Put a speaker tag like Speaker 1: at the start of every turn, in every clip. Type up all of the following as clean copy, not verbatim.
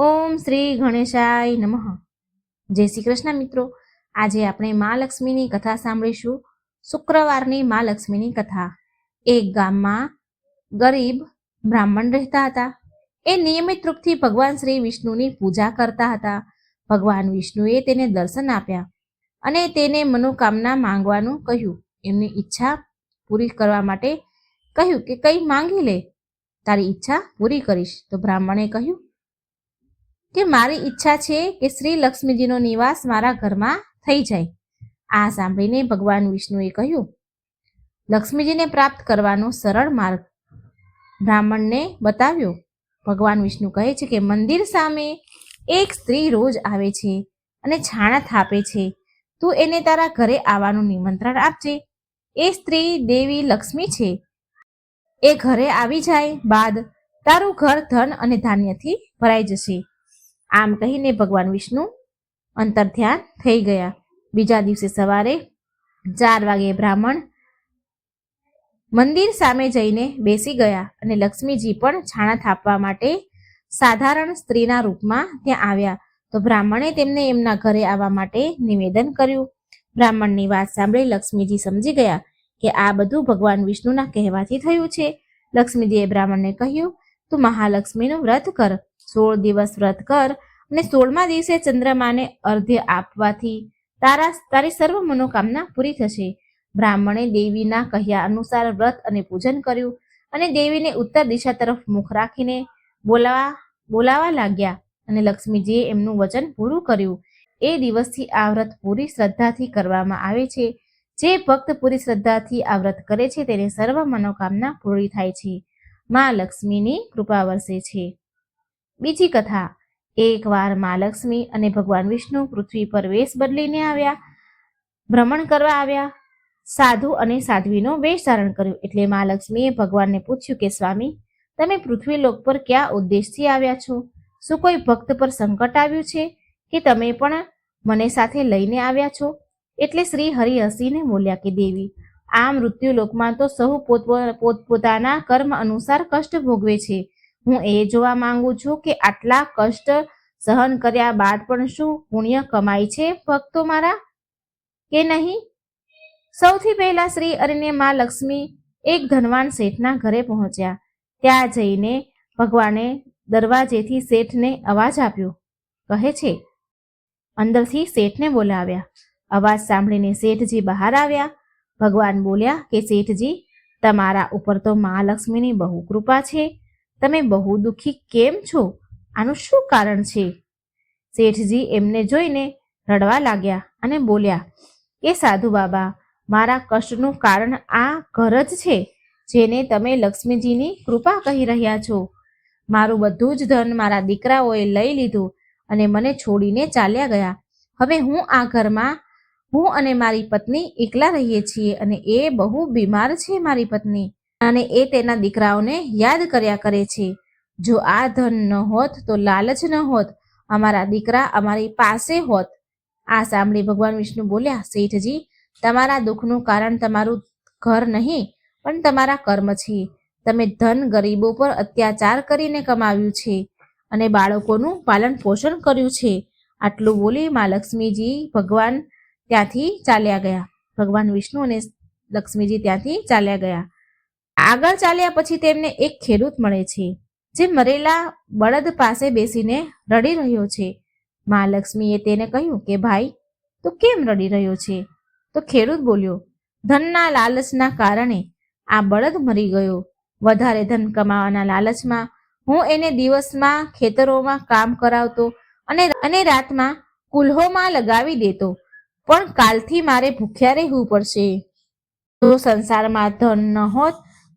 Speaker 1: ઓમ શ્રી ગણેશાય નમઃ. જય શ્રી કૃષ્ણ મિત્રો. આજે આપણે મા લક્ષ્મીની કથા સાંભળીશું. શુક્રવારની મા લક્ષ્મીની કથા. એક ગામમાં ગરીબ બ્રાહ્મણ રહેતા હતા. એ નિયમિત રૂપથી ભગવાન શ્રી વિષ્ણુની પૂજા કરતા હતા. ભગવાન વિષ્ણુએ તેને દર્શન આપ્યા અને તેને મનોકામના માંગવાનું કહ્યું. એમની ઈચ્છા પૂરી કરવા માટે કહ્યું કે કંઈ માંગી લે, તારી ઈચ્છા પૂરી કરીશ. તો બ્રાહ્મણે કહ્યું કે મારી ઈચ્છા છે કે શ્રી લક્ષ્મીજીનો નિવાસ મારા ઘરમાં થઈ જાય. આ સાંભળીને ભગવાન વિષ્ણુએ કહ્યું, લક્ષ્મીજીને પ્રાપ્ત કરવાનો સરળ માર્ગ બ્રાહ્મણને બતાવ્યો. ભગવાન વિષ્ણુ કહે છે કે મંદિર સામે એક સ્ત્રી રોજ આવે છે અને છાણા થાપે છે. તું એને તારા ઘરે આવવાનું નિમંત્રણ આપજે. એ સ્ત્રી દેવી લક્ષ્મી છે. એ ઘરે આવી જાય બાદ તારું ઘર ધન અને ધાન્યથી ભરાઈ જશે. આમ કહીને ભગવાન વિષ્ણુ અંતર્ધ્યાન થઈ ગયા. બીજા દિવસે સવારે 4 વાગે બ્રાહ્મણ મંદિર સામે જઈને બેસી ગયા અને લક્ષ્મીજી પણ છાણા થાપવા માટે સાધારણ સ્ત્રીના રૂપમાં ત્યાં આવ્યા. તો બ્રાહ્મણે તેમને એમના ઘરે આવવા માટે નિવેદન કર્યું. બ્રાહ્મણની વાત સાંભળી લક્ષ્મીજી સમજી ગયા કે આ બધું ભગવાન વિષ્ણુના કહેવાથી થયું છે. લક્ષ્મીજીએ બ્રાહ્મણને કહ્યું, તું મહાલક્ષ્મીનું વ્રત કર, 16 દિવસ વ્રત કર અને 16મા દિવસે ચંદ્રમાને અર્ધ્ય આપવાથી તારી સર્વ મનોકામના પૂરી થશે. બ્રાહ્મણે દેવીના કહ્યા અનુસાર વ્રત અને પૂજન કર્યું અને દેવીને ઉત્તર દિશા તરફ મુખ રાખીને બોલાવા લાગ્યા અને લક્ષ્મીજીએ એમનું વચન પૂરું કર્યું. એ દિવસથી આ વ્રત પૂરી શ્રદ્ધાથી કરવામાં આવે છે. જે ભક્ત પૂરી શ્રદ્ધાથી આ વ્રત કરે છે તેને સર્વ મનોકામના પૂરી થાય છે. મા લક્ષ્મીની કૃપા વરસે છે. બીજી કથા. એકવાર મા લક્ષ્મી અને ભગવાન વિષ્ણુ પૃથ્વી પર વેશ બદલીને આવ્યા, ભ્રમણ કરવા આવ્યા. સાધુ અને સાધ્વીનો વેશ ધારણ કર્યો. એટલે મા લક્ષ્મીએ ભગવાનને પૂછ્યું કે સ્વામી, તમે પૃથ્વીલોક પર કયા ઉદ્દેશથી આવ્યા છો? શું કોઈ ભક્ત પર સંકટ આવ્યું છે કે તમે પણ મને સાથે લઈને આવ્યા છો? એટલે શ્રી હરિ હસીને બોલ્યા કે દેવી, આ મૃત્યુલોકમાં તો સહુ પોતપોતાના કર્મ અનુસાર કષ્ટ ભોગવે છે. હું એ જોવા માંગુ છું કે આટલા કષ્ટ સહન કર્યા બાદ પણ શું પુણ્ય કમાય છે ભક્તો મારા કે નહીં? સૌથી પહેલા શ્રી અને મા લક્ષ્મી એક ધનવાન શેઠના ઘરે પહોંચ્યા. ત્યાં જઈને ભગવાને દરવાજેથી શેઠને અવાજ આપ્યો. કહે છે, અંદરથી શેઠને બોલાવ્યા. અવાજ સાંભળીને શેઠજી બહાર આવ્યા. ભગવાન બોલ્યા કે શેઠજી, તમારા ઉપર તો મા લક્ષ્મીની બહુ કૃપા છે. તમે બહુ દુઃખી કેમ છો? આનું શું કારણ છે? શેઠજી એમને જોઈને રડવા લાગ્યા અને બોલ્યા કે સાધુ બાબા, મારા કષ્ટનું કારણ આ ઘર જ છે જેને તમે લક્ષ્મીજીની કૃપા કહી રહ્યા છો. મારું બધું જ ધન મારા દીકરાઓએ લઈ લીધું અને મને છોડીને ચાલ્યા ગયા. હવે હું અને મારી પત્ની એકલા રહીએ છીએ અને એ બહુ બીમાર છે. મારી પત્ની અને એ તેના દીકરાઓને યાદ કર્યા કરે છે. જો આ ધન ન હોત તો લાલચ ન હોત, અમારા દીકરા અમારી પાસે હોત. આ સાંભળી ભગવાન વિષ્ણુ બોલ્યા, શેઠજી, તમારા દુઃખનું કારણ તમારું ઘર નહીં પણ તમારા કર્મ છે. તમે ધન ગરીબો પર અત્યાચાર કરીને કમાવ્યું છે અને બાળકોનું પાલન પોષણ કર્યું છે. આટલું બોલી મા લક્ષ્મીજી ભગવાન વિષ્ણુ અને લક્ષ્મીજી ત્યાંથી ચાલ્યા ગયા. આગળ ચાલ્યા પછી તેમને એક ખેડૂત મળે છે જે મરેલા બળદ પાસે બેસીને રડી રહ્યો છે. મા લક્ષ્મીએ તેને કહ્યું કે ભાઈ, તું કેમ રડી રહ્યો છે? તો ખેડૂત બોલ્યો, ધનના લાલચના કારણે આ બળદ મરી ગયો. વધારે ધન કમાવાના લાલચમાં હું એને દિવસમાં ખેતરોમાં કામ કરાવતો અને રાતમાં કુલ્હોમાં લગાવી દેતો, પણ કાલથી મારે ભૂખ્યા રહેવું પડશે. જો સંસારમાં ધન ન હોત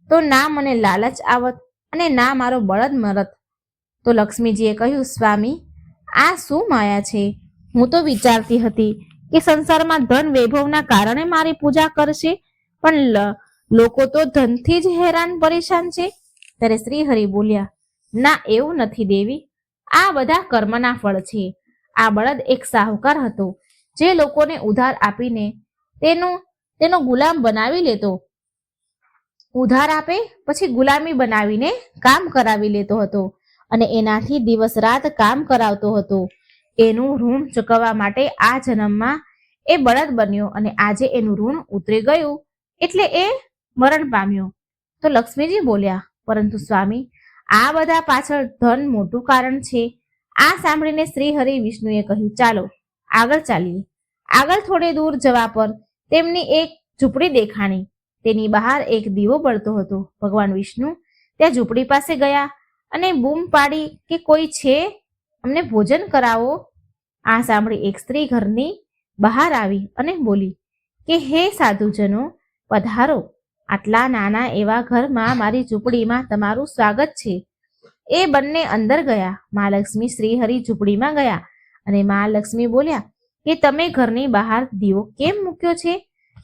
Speaker 1: તો ના મને લાલચ આવત અને ના મારો બળદ મરત. તો લક્ષ્મીજીએ કહ્યું, સ્વામી, આ શું માયા છે? હું તો વિચારતી હતી કે સંસારમાં ધન વૈભવના કારણે મારી પૂજા કરશે, પણ લોકો તો ધનથી જ હેરાન પરેશાન છે. ત્યારે શ્રી હરિ બોલ્યા, ના, એવું નથી દેવી. આ બધા કર્મના ફળ છે. આ બળદ એક સાહુકાર હતો જે લોકોને ઉધાર આપીને તેનો ગુલામ બનાવી લેતો. ઉધાર આપે પછી ગુલામી બનાવીને કામ કરાવી લેતો હતો અને એનાથી દિવસ રાત કામ કરાવતો હતો. એનું ઋણ ચૂકવવા માટે આ જન્મમાં એ બળદ બન્યો અને આજે એનું ઋણ ઉતરી ગયું એટલે એ મરણ પામ્યો. તો લક્ષ્મીજી બોલ્યા, પરંતુ સ્વામી, આ બધા પાછળ ધન મોટું કારણ છે. આ સાંભળીને શ્રી હરિ વિષ્ણુએ કહ્યું, ચાલો આગળ ચાલીએ. આગળ થોડે દૂર જવા પર તેમની એક ઝૂંપડી દેખાણી. તેની બહાર એક દીવો બળતો હતો. ભગવાન વિષ્ણુ ત્યાં ઝૂંપડી પાસે ગયા અને બૂમ પાડી કે કોઈ છે, અમને ભોજન કરાવો. આ સાંભળી એક સ્ત્રી ઘરની બહાર આવી અને બોલી કે હે સાધુજનો, પધારો. આટલા નાના એવા ઘરમાં મારી ઝૂંપડીમાં તમારું સ્વાગત છે. એ બંને અંદર ગયા. મહાલક્ષ્મી શ્રીહરિ ઝૂંપડીમાં ગયા અને મહાલક્ષ્મી બોલ્યા કે તમે ઘરની બહાર દીવો કેમ મૂક્યો છે?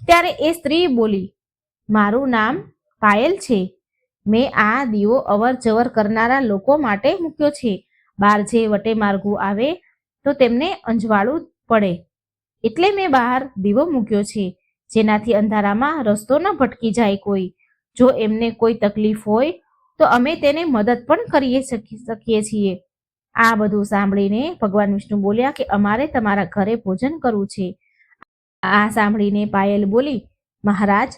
Speaker 1: ત્યારે એ સ્ત્રી બોલી, મારું નામ પાયલ છે. મેં આ દીવો અવર જવર કરનારા લોકો માટે મૂક્યો છે. બહાર જે વટે માર્ગો આવે તો તેમને અંજવાળું પડે એટલે મેં બહાર દીવો મૂક્યો છે, જેનાથી અંધારામાં રસ્તો ન ભટકી જાય કોઈ. જો એમને કોઈ તકલીફ હોય તો અમે તેને મદદ પણ કરી શકીએ છીએ. આ બધું સાંભળીને ભગવાન વિષ્ણુ બોલ્યા કે અમારે તમારા ઘરે ભોજન કરવું છે. આ સાંભળીને પાયલ બોલી, મહારાજ,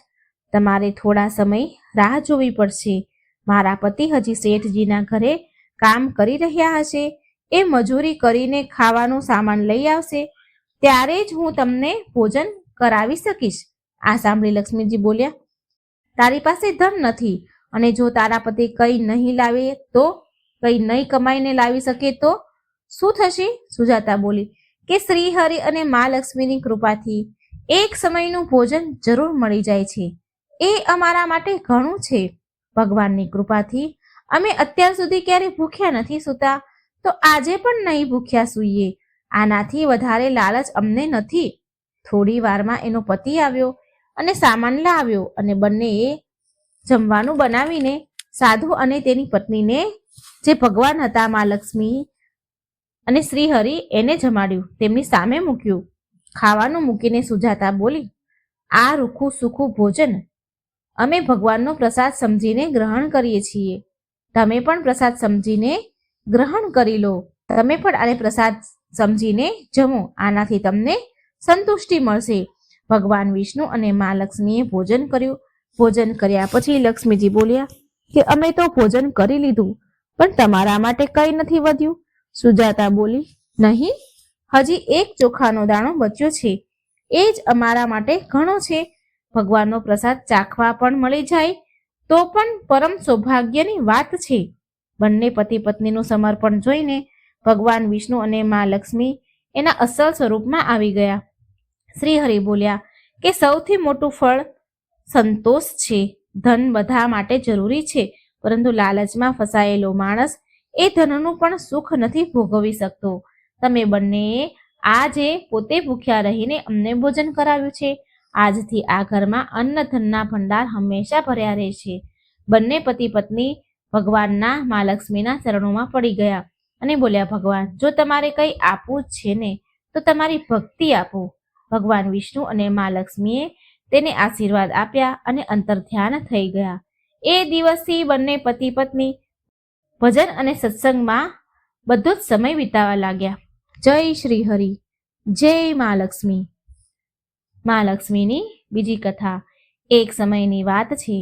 Speaker 1: તમારે થોડા સમય રાહ જોવી પડશે. મારા પતિ હજી શેઠજીના ઘરે કામ કરી રહ્યા હશે. એ મજૂરી કરીને ખાવાનો સામાન લઈ આવશે, ત્યારે જ હું તમને ભોજન કરાવી શકીશ. આ સાંભળી લક્ષ્મીજી બોલ્યા, તારી પાસે ધન નથી અને જો તારા પતિ કંઈ નહીં લાવે તો, કંઈ નહીં કમાઈને લાવી શકે તો શું થશે? સુજાતા બોલી કે શ્રી હરિ અને મા લક્ષ્મીની કૃપાથી એક સમયનું ભોજન જરૂર મળી જાય છે. એ અમારા માટે ઘણું છે. ભગવાનની કૃપાથી અમે અત્યાર સુધી ક્યારે ભૂખ્યા નથી સૂતા, તો આજે પણ નહીં ભૂખ્યા સૂઈએ. આનાથી વધારે લાલચ અમને નથી. થોડી વારમાં એનો પતિ આવ્યો અને સામાન લાવ્યો અને બંનેએ જમવાનું બનાવીને સાધુ અને તેની પત્નીને, જે ભગવાન હતા મા લક્ષ્મી અને શ્રીહરિ, એને જમાડ્યું, તેમની સામે મૂક્યું. ખાવાનું મૂકીને સુજાતા બોલી, આ રૂખું સૂખું ભોજન અમે ભગવાનનો પ્રસાદ સમજીને ગ્રહણ કરીએ છીએ. તમે પણ પ્રસાદ સમજીને ગ્રહણ કરી લો. તમે પણ આને પ્રસાદ સમજીને જમો. આનાથી તમને સંતુષ્ટિ મળશે. ભગવાન વિષ્ણુ અને મા લક્ષ્મીએ ભોજન કર્યું. ભોજન કર્યા પછી લક્ષ્મીજી બોલ્યા કે અમે તો ભોજન કરી લીધું, પણ તમારા માટે કંઈ નથી વધ્યું. સુજાતા બોલી, નહીં, હજી એક ચોખાનો દાણો બચ્યો છે. એ જ અમારા માટે ઘણો છે. ભગવાનનો પ્રસાદ ચાખવા પણ મળી જાય તો પણ પરમ સૌભાગ્યની વાત છે. બંને પતિ પત્નીનું સમર્પણ જોઈને ભગવાન વિષ્ણુ અને મા લક્ષ્મી એના અસલ સ્વરૂપમાં આવી ગયા. શ્રી હરિ બોલ્યા કે સૌથી મોટું ફળ સંતોષ છે. ધન બધા માટે જરૂરી છે, પરંતુ લાલચમાં ફસાયેલો માણસ એ ધનનું પણ સુખ નથી ભોગવી શકતો. તમે બંનેએ આજે પોતે ભૂખ્યા રહીને અમને ભોજન કરાવ્યું છે. આજથી આ ઘરમાં અન્ન ધનના ભંડાર હંમેશા ભર્યા રહેશે. બંને પતિ પત્ની ભગવાનના મા લક્ષ્મીના ચરણોમાં પડી ગયા અને બોલ્યા, ભગવાન, જો તમારે કંઈ આપવું છે ને તો તમારી ભક્તિ આપો. ભગવાન વિષ્ણુ અને મા લક્ષ્મીએ તેને આશીર્વાદ આપ્યા અને અંતર્ધ્યાન થઈ ગયા. એ દિવસથી બંને પતિ પત્ની ભજન અને સત્સંગમાં બધો જ સમય વિતાવા લાગ્યા. જય શ્રી હરિ, જય મા લક્ષ્મી. મા લક્ષ્મીની બીજી કથા. એક સમયની વાત છે.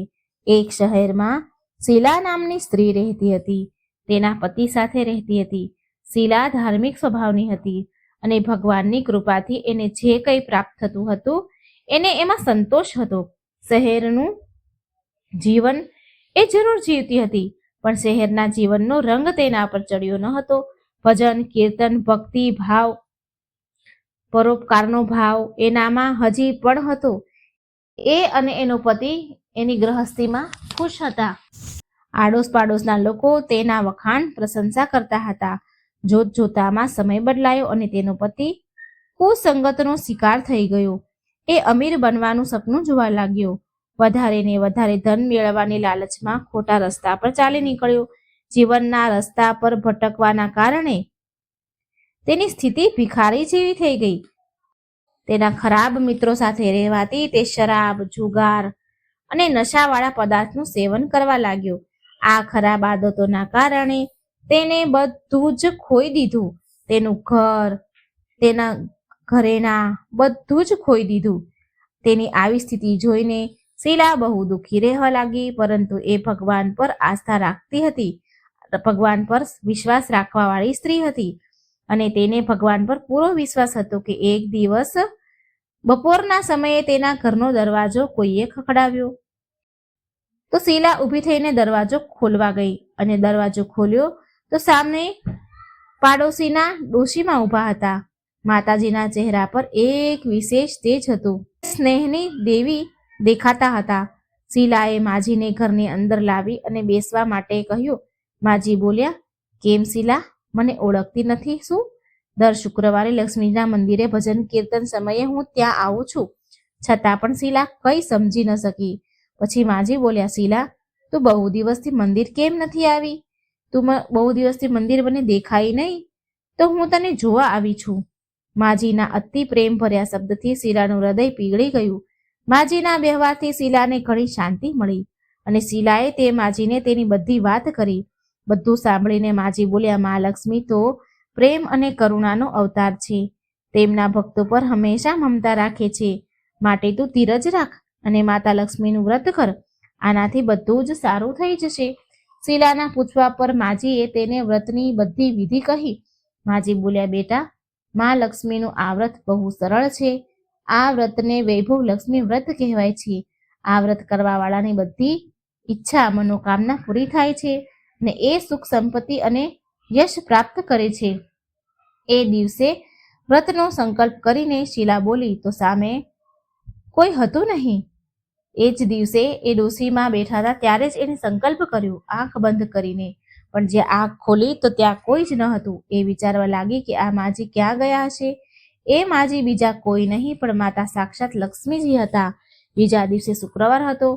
Speaker 1: એક શહેરમાં શીલા નામની સ્ત્રી રહેતી હતી. તેના પતિ સાથે રહેતી હતી. શીલા ધાર્મિક સ્વભાવની હતી અને ભગવાનની કૃપાથી એને જે કંઈ પ્રાપ્ત થતું હતું એને એમાં સંતોષ હતો. શહેરનું જીવન એ જરૂર જીવતી હતી, પણ શહેરના જીવનનો રંગ તેના પર ચડ્યો ન હતો. ભજન, કીર્તન, ભક્તિ ભાવ, પરોપકારનો ભાવ એનામાં હજી પણ હતો. એ અને એનો પતિ એની ગૃહસ્થીમાં ખુશ હતા. આડોશ પાડોશના લોકો તેના વખાણ પ્રશંસા કરતા હતા. જોત જોતામાં સમય બદલાયો અને તેનો પતિ કુસંગતનો શિકાર થઈ ગયો. એ અમીર બનવાનું સપનું જોવા લાગ્યો. વધારે ને વધારે ધન મેળવવાની લાલચમાં ખોટા રસ્તા પર ચાલી નીકળ્યો. જીવનના રસ્તા પર ભટકવાના કારણે તેની સ્થિતિ ભિખારી જેવી થઈ ગઈ. તેના ખરાબ મિત્રો સાથે રહેવાથી તે શરાબ, જુગાર અને નશાવાળા પદાર્થનું સેવન કરવા લાગ્યો. આ ખરાબ આદતોના કારણે તેને બધું જ ખોઈ દીધું. તેનું ઘર, તેના ઘરેણા બધું જ ખોઈ દીધું. તેની આવી સ્થિતિ જોઈને શીલા બહુ દુઃખી રહેવા લાગી, પરંતુ એ ભગવાન પર આસ્થા રાખતી હતી. ભગવાન પર વિશ્વાસ રાખવાવાળી સ્ત્રી હતી અને તેને ભગવાન પર પૂરો વિશ્વાસ હતો કે એક દિવસ બપોરના સમયે તેના ઘરનો દરવાજો કોઈએ ખખડાવ્યો. તો શીલા ઊભી થઈને દરવાજો ખોલવા ગઈ અને દરવાજો ખોલ્યો તો સામે પાડોશીના ડોશીમાં ઊભા હતા. માતાજીના ચહેરા પર એક વિશેષ તેજ હતું. સ્નેહની દેવી દેખાતા હતા. શીલાએ માજીને ઘરની અંદર લાવી અને બેસવા માટે કહ્યું. માજી બોલ્યા, કેમ શીલા, મને ઓળખતી નથી શું? દર શુક્રવારે લક્ષ્મીના મંદિરે ભજન કીર્તન સમયે હું ત્યાં આવું છું. છતાં પણ શીલા કંઈ સમજી ન શકી. પછી માજી બોલ્યા, શીલા, તું બહુ દિવસથી મંદિર કેમ નથી આવી? તું બહુ દિવસથી મંદિર મને દેખાઈ નહીં, તો હું તને જોવા આવી છું. માજીના અતિ પ્રેમ ભર્યા શબ્દથી શીલાનું હૃદય પીગળી ગયું. માજીના વ્યવહારથી શીલાને ઘણી શાંતિ મળી અને શીલાએ તે માજીને તેની બધી વાત કરી. બધું સાંભળીને માજી બોલ્યા, મહાલક્ષ્મી તો પ્રેમ અને કરુણાનો અવતાર છે. તેમના ભક્તો પર હંમેશા મમતા રાખે છે. માટે તું ધીરજ રાખ અને માતા લક્ષ્મીનું વ્રત કર. આનાથી બધું જ સારું થઈ જશે. શીલાના પૂછવા પર માજીએ તેને વ્રતની બધી વિધિ કહી. માજી બોલ્યા, બેટા, મા લક્ષ્મીનું આ વ્રત બહુ સરળ છે. આ વ્રતને વૈભવ લક્ષ્મી વ્રત કહેવાય છે. આ વ્રત કરવાવાળાની બધી ઈચ્છા મનોકામના પૂરી થાય છે ને એ સુખ સંપત્તિ અને યશ પ્રાપ્ત કરે છે. એ દિવસે વ્રતનો સંકલ્પ કરીને શીલા બોલી તો સામે કોઈ હતું નહીં. એ જ દિવસે એ ડોશીમાં બેઠા હતા ત્યારે જ એને સંકલ્પ કર્યો આંખ બંધ કરીને. પણ જે આંખ ખોલી તો ત્યાં કોઈ જ ન હતું. એ વિચારવા લાગી કે આ માજી ક્યાં ગયા હશે. એ માજી બીજા કોઈ નહીં પણ માતા સાક્ષાત લક્ષ્મીજી હતા. બીજા દિવસે શુક્રવાર હતો.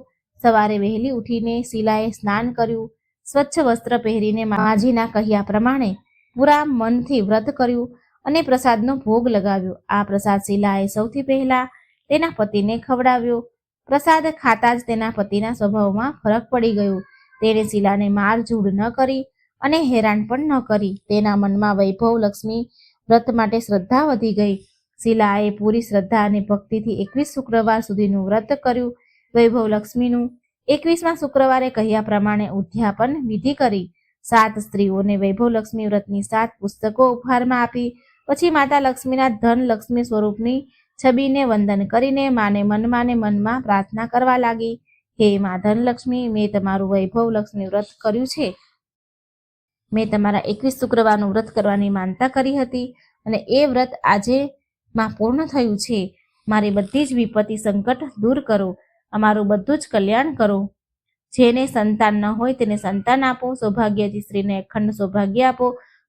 Speaker 1: સવારે વહેલી ઉઠીને શીલાએ સ્નાન કર્યું, સ્વચ્છ વસ્ત્ર પહેરીને માજીના કહ્યા પ્રમાણે પૂરા મનથી વ્રત કર્યું અને પ્રસાદનો ભોગ લગાવ્યો. આ પ્રસાદ શીલાએ સૌથી પહેલા તેના પતિને ખવડાવ્યો. પ્રસાદ ખાતા જ તેના પતિના સ્વભાવમાં ફરક પડી ગયો. તેણે શીલાને મારઝૂડ ન કરી અને હેરાન પણ ન કરી. તેના મનમાં વૈભવ લક્ષ્મી વ્રત માટે શ્રદ્ધા વધી ગઈ. શીલાએ પૂરી શ્રદ્ધા અને ભક્તિથી 21 શુક્રવાર સુધીનું વ્રત કર્યું. વૈભવ લક્ષ્મીનું 21મા શુક્રવારે કહ્યા પ્રમાણે ઉદ્યાપન વિધિ કરી. 7 સ્ત્રીઓને વૈભવ લક્ષ્મી વ્રતની 7 પુસ્તકો ઉપહારમાં આપી. પછી માતા લક્ષ્મીના ધન લક્ષ્મી સ્વરૂપની છબીને વંદન કરીને માને મનમાં પ્રાર્થના કરવા લાગી. હે મા ધનલક્ષ્મી, મેં તમારું વૈભવ લક્ષ્મી વ્રત કર્યું છે. મેં તમારા 21 શુક્રવારનું વ્રત કરવાની માનતા કરી હતી અને એ વ્રત આજે માં પૂર્ણ થયું છે. મારી બધી જ વિપત્તિ સંકટ દૂર કરો. અમારું બધું જ કલ્યાણ કરો. જેને સંતાન ન હોય તેને સંતાન આપો. સૌભાગ્યવતી સ્ત્રીને અખંડ સૌભાગ્ય આપો.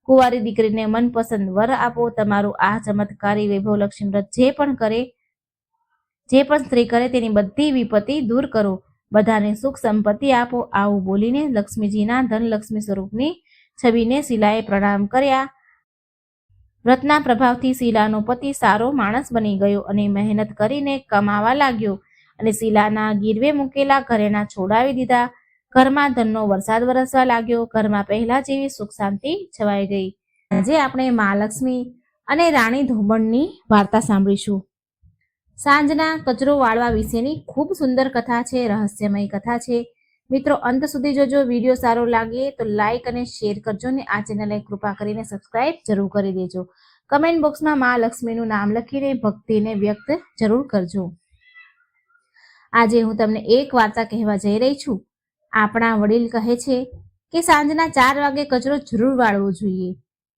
Speaker 1: કુંવારી દીકરીને મનપસંદ વર આપો. તમારું આ ચમત્કારી વૈભવ લક્ષ્મી વ્રત જે પણ સ્ત્રી કરે તેની બધી વિપત્તિ દૂર કરો. બધાને સુખ સંપત્તિ આપો. આવું બોલીને લક્ષ્મીજીના ધનલક્ષ્મી સ્વરૂપની છબીને શીલાએ પ્રણામ કર્યા. વ્રતના પ્રભાવથી શીલાનો પતિ સારો માણસ બની ગયો અને મહેનત કરીને કમાવા લાગ્યો અને શીલાના ગીરવે મૂકેલા ઘરેણા છોડાવી દીધા. ઘરમાં ધનનો વરસાદ વરસવા લાગ્યો. ઘરમાં પહેલા જેવી સુખ શાંતિ છવાઈ ગઈ. આજે આપણે મહાલક્ષ્મી અને રાણી ધોબણની વાર્તા સાંભળીશું. સાંજના કચરો વાળવા વિશેની ખૂબ સુંદર કથા છે, રહસ્યમય કથા છે. મિત્રો, અંત સુધી જોજો. વિડીયો સારો લાગે તો લાઈક અને શેર કરજો ને આ ચેનલને કૃપા કરીને સબસ્ક્રાઇબ જરૂર કરી દેજો. કમેન્ટ બોક્સમાં મહાલક્ષ્મીનું નામ લખીને ભક્તિને વ્યક્ત જરૂર કરજો. આજે હું તમને એક વાર્તા કહેવા જઈ રહી છું. આપણા વડીલ કહે છે કે સાંજના 4 વાગે કચરો જરૂર વાળવો જોઈએ.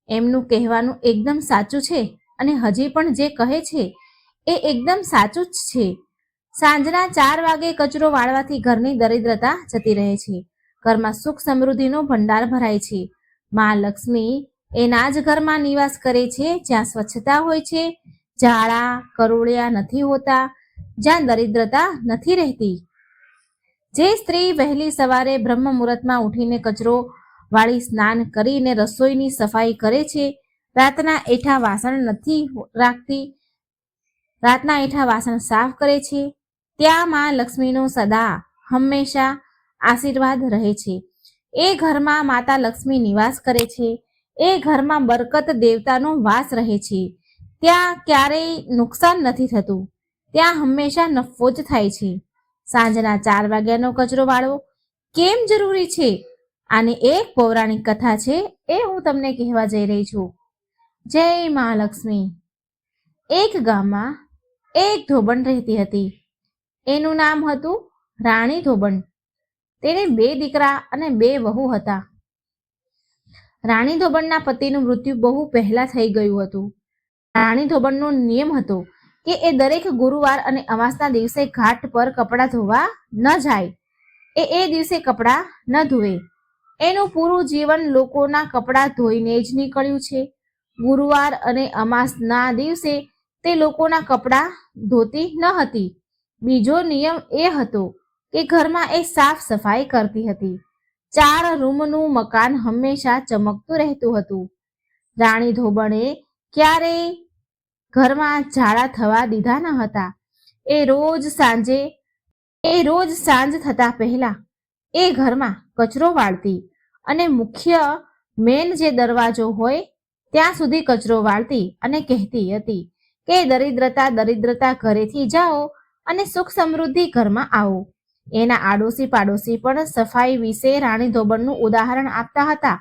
Speaker 1: એમનું કહેવાનું એકદમ સાચું છે અને હજી પણ જે કહે છે એ એકદમ સાચું જ છે. સાંજના 4 વાગે કચરો વાળવાથી ઘરની દરિદ્રતા જતી રહે છે. ઘરમાં સુખ સમૃદ્ધિનો ભંડાર ભરાય છે. મા લક્ષ્મી એના જ ઘરમાં નિવાસ કરે છે જ્યાં સ્વચ્છતા હોય છે, ઝાડા કરોળિયા નથી હોતા, જ્યાં દરિદ્રતા નથી રહેતી. જે સ્ત્રી વહેલી સવારે બ્રહ્મ મુહૂર્તમાં ઉઠીને કચરો વાળી સ્નાન કરીને રસોઈની સફાઈ કરે છે, રાતના એઠા વાસણ સાફ કરે છે, ત્યાં માં લક્ષ્મીનો સદા હંમેશા આશીર્વાદ રહે છે. એ ઘરમાં માતા લક્ષ્મી નિવાસ કરે છે. એ ઘરમાં બરકત દેવતાનો વાસ રહે છે. ત્યાં ક્યારેય નુકસાન નથી થતું. ત્યાં હંમેશા નફો જ થાય છે. સાંજના 4 વાગ્યાનો કચરો વાળવો કેમ જરૂરી છે? આની એક પૌરાણિક કથા છે, એ હું તમને કહેવા જઈ રહી છું. જય મહાલક્ષ્મી. એક ગામમાં એક ધોબણ રહેતી હતી. એનું નામ હતું રાણી ધોબણ. તેને 2 દીકરા અને 2 વહુ હતા. રાણી ધોબણના પતિનું મૃત્યુ બહુ પહેલા થઈ ગયું હતું. રાણી ધોબણનો નિયમ હતો કે એ દરેક ગુરુવાર અને અમાસના દિવસે ઘાટ પર કપડાં ધોવા ન જાય. એ દિવસે કપડાં ન ધોવે. એનું પૂરું જીવન લોકોના કપડાં ધોઈને જ નીકળ્યું છે. ગુરુવાર અને અમાસના દિવસે તે લોકોના કપડાં ધોતી ન હતી. બીજો નિયમ એ હતો કે ઘરમાં એ સાફ સફાઈ કરતી હતી. 4 રૂમનું મકાન હંમેશા ચમકતું રહેતું હતું. રાણી ધોબણે ક્યારેય ઘરમાં ઝાડા થવા દીધા ન હતા. એ રોજ સાંજ થતા પહેલા એ ઘરમાં કચરો વાળતી અને મુખ્ય મેન જે દરવાજો હોય ત્યાં સુધી કચરો વાળતી અને કહેતી હતી કે દરિદ્રતા ઘરેથી જાઓ અને સુખ સમૃદ્ધિ ઘરમાં આવો. એના આડોશી પાડોશી પણ સફાઈ વિશે રાણી ધોબણનું ઉદાહરણ આપતા હતા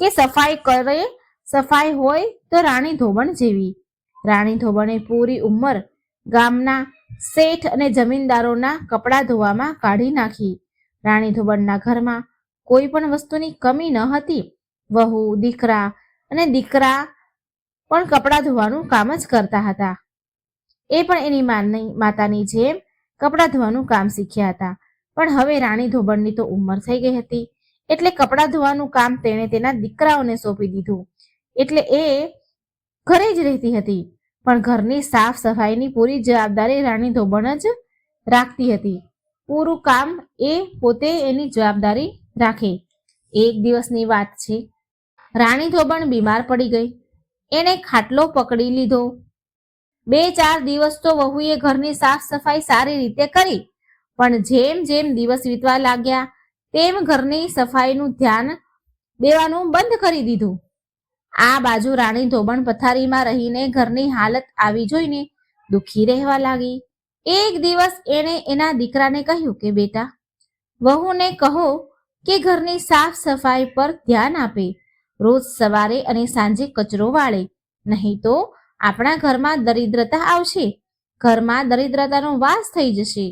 Speaker 1: કે સફાઈ હોય તો રાણી ધોબણ જેવી. રાણી ધોબણે પૂરી ઉંમર ગામના શેઠ અને જમીનદારોના કપડાં ધોવામાં કાઢી નાખી. રાણી ધોબણના ઘરમાં કોઈ પણ વસ્તુની કમી ન હતી. વહુ, દીકરા પણ કપડાં ધોવાનું કામ જ કરતા હતા. એ પણ એની માતાની જેમ કપડાં ધોવાનું કામ શીખ્યા હતા. પણ હવે રાણી ધોબણની તો ઉંમર થઈ ગઈ હતી, એટલે કપડાં ધોવાનું કામ તેણે તેના દીકરાઓને સોંપી દીધું. એટલે એ ઘરે જ રહેતી હતી. પણ ઘરની સાફ સફાઈની પૂરી જવાબદારી રાણી ધોબણ જ રાખતી હતી. પૂરું કામ એ પોતે એની જવાબદારી રાખે. એક દિવસની વાત છે. રાણી ધોબણ બીમાર પડી ગઈ. એણે ખાટલો પકડી લીધો. 2-4 દિવસ તો વહુએ ઘરની સાફ સફાઈ સારી રીતે કરી, પણ જેમ જેમ દિવસ વીતવા લાગ્યા તેમ ઘરની સફાઈનું ધ્યાન દેવાનું બંધ કરી દીધું. આ બાજુ રાણી ધોબણ પથારીમાં રહીને ઘરની હાલત આવી જોઈને દુઃખી રહેવા લાગી. એક દિવસ એણે એના દીકરાને કહ્યું કે બેટા, વહુને કહો કે ઘરની સાફ સફાઈ પર ધ્યાન આપે, રોજ સવારે અને સાંજે કચરો વાળે, નહીં તો આપણા ઘરમાં દરિદ્રતા આવશે, ઘરમાં દરિદ્રતાનો વાસ થઈ જશે.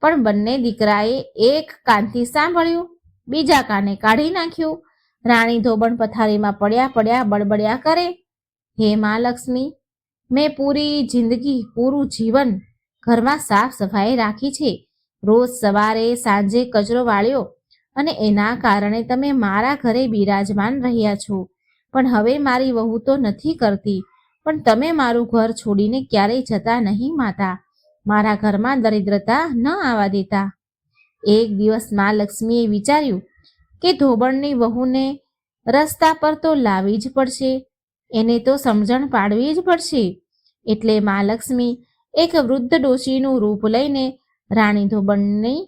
Speaker 1: પણ બંને દીકરાએ એક કાનથી સાંભળ્યું, બીજા કાને કાઢી નાખ્યું. રાણી ધોબણ પથારીમાં પડ્યા બળબડ્યા કરે, હે માં લક્ષ્મી, મેં પૂરું જીવન ઘરમાં સાફ સફાઈ રાખી છે, રોજ સવારે સાંજે કચરો વાળ્યો, અને એના કારણે તમે મારા ઘરે બિરાજમાન રહ્યા છો. પણ હવે મારી વહુ તો નથી કરતી, પણ તમે મારું ઘર છોડીને ક્યારેય જતા નહીં માતા. મારા ઘરમાં દરિદ્રતા ન આવવા દેતા. એક દિવસ માં લક્ષ્મીએ વિચાર્યું કે ધોબણની વહુને રસ્તા પર તો લાવવી જ પડશે, એને તો સમજણ પાડવી જ પડશે. એટલે માં લક્ષ્મી એક વૃદ્ધ ડોશીનું રૂપ લઈને રાણી ધોબણની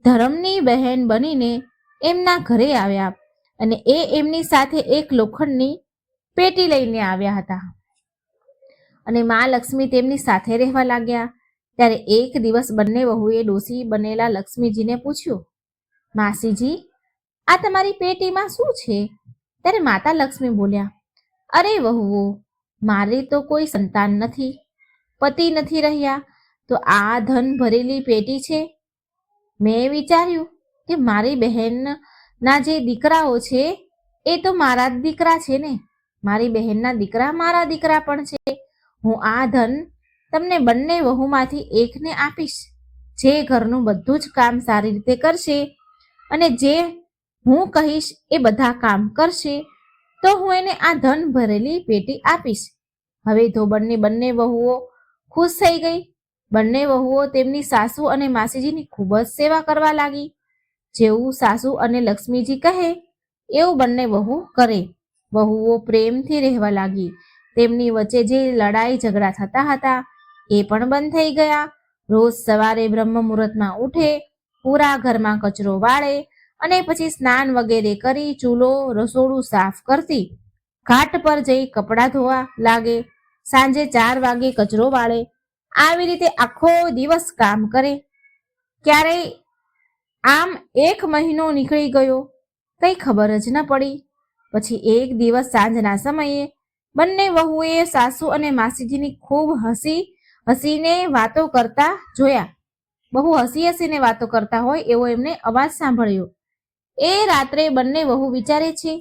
Speaker 1: ધર્મની બહેન બનીને એમના ઘરે આવ્યા, અને એમની સાથે એક લોખંડની પેટી લઈને આવ્યા હતા. અને માં લક્ષ્મી તેમની સાથે રહેવા લાગ્યા. ત્યારે એક દિવસ બંને વહુએ ડોશી બનેલા લક્ષ્મીજીને પૂછ્યું, માસીજી, આ તમારી પેટીમાં શું છે? ત્યારે માતા લક્ષ્મી બોલ્યા, અરે વહુઓ, મારે તો કોઈ સંતાન નથી, પતિ નથી રહ્યા, તો આ ધન ભરેલી પેટી છે. મેં વિચાર્યું કે મારી બહેનના જે દીકરાઓ છે એ તો મારા જ દીકરા છે ને, મારી બહેનના દીકરા મારા દીકરા પણ છે. હું આ ધન તમને બંને વહુમાંથી એકને આપીશ, જે ઘરનું બધું જ કામ સારી રીતે કરશે અને જે હું કહીશ એ બધા કામ કરશે, તો હું એને આ ધન ભરેલી પેટી આપીશ. હવે ધોબણની બંને વહુઓ ખુશ થઈ ગઈ. બંને વહુઓ તેમની સાસુ અને માસીજીની ખૂબ જ સેવા કરવા લાગી. જેવું સાસુ અને લક્ષ્મીજી કહે એવું બંને વહુ કરે. વહુઓ પ્રેમથી રહેવા લાગી. તેમની વચ્ચે જે લડાઈ ઝઘડા થતા હતા એ પણ બંધ થઈ ગયા. રોજ સવારે બ્રહ્મ મુહૂર્તમાં ઉઠે, પૂરા ઘરમાં કચરો વાળે અને પછી સ્નાન વગેરે કરી ચૂલો રસોડું સાફ કરતી, ઘાટ પર જઈ કપડાં ધોવા લાગે, સાંજે 4 વાગે કચરો વાળે. આવી રીતે આખો દિવસ કામ કરે. ક્યારેય આમ 1 મહિનો નીકળી ગયો, કઈ ખબર જ ન પડી. પછી એક દિવસ સાંજના સમયે બંને વહુએ સાસુ અને માસીજીની ખૂબ હસીને વાતો કરતા જોયા. બહુ હસીને વાતો કરતા હોય એવો એમને અવાજ સાંભળ્યો. એ રાત્રે બંને વહુ વિચારે છે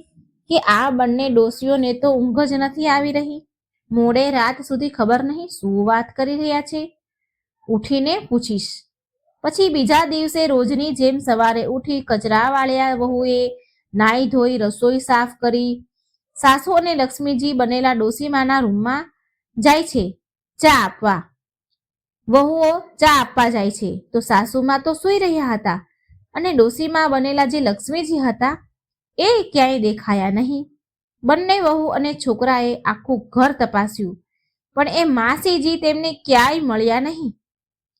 Speaker 1: કે આ બંને ડોસીઓને તો ઊંઘ જ નથી આવી રહી. મોડે રાત સુધી ખબર નહીં શું વાત કરી રહ્યા છે. ઉઠીને પૂછીશ. પછી બીજા દિવસે રોજની જેમ સવારે ઉઠી કચરા વાળ્યા વહુએ, નાઈ ધોઈ રસોઈ સાફ કરી. સાસુ અને લક્ષ્મીજી બનેલા ડોસીમાના રૂમમાં જાય છે ચા આપવા. વહુઓ ચા આપવા જાય છે તો સાસુમાં તો સૂઈ રહ્યા હતા અને ડોસીમાં બનેલા જે લક્ષ્મીજી હતા એ ક્યાંય દેખાયા નહીં. બંને વહુ અને છોકરાએ આખું ઘર તપાસ્યું, પણ એ માસીજી તેમને ક્યાંય મળ્યા નહીં.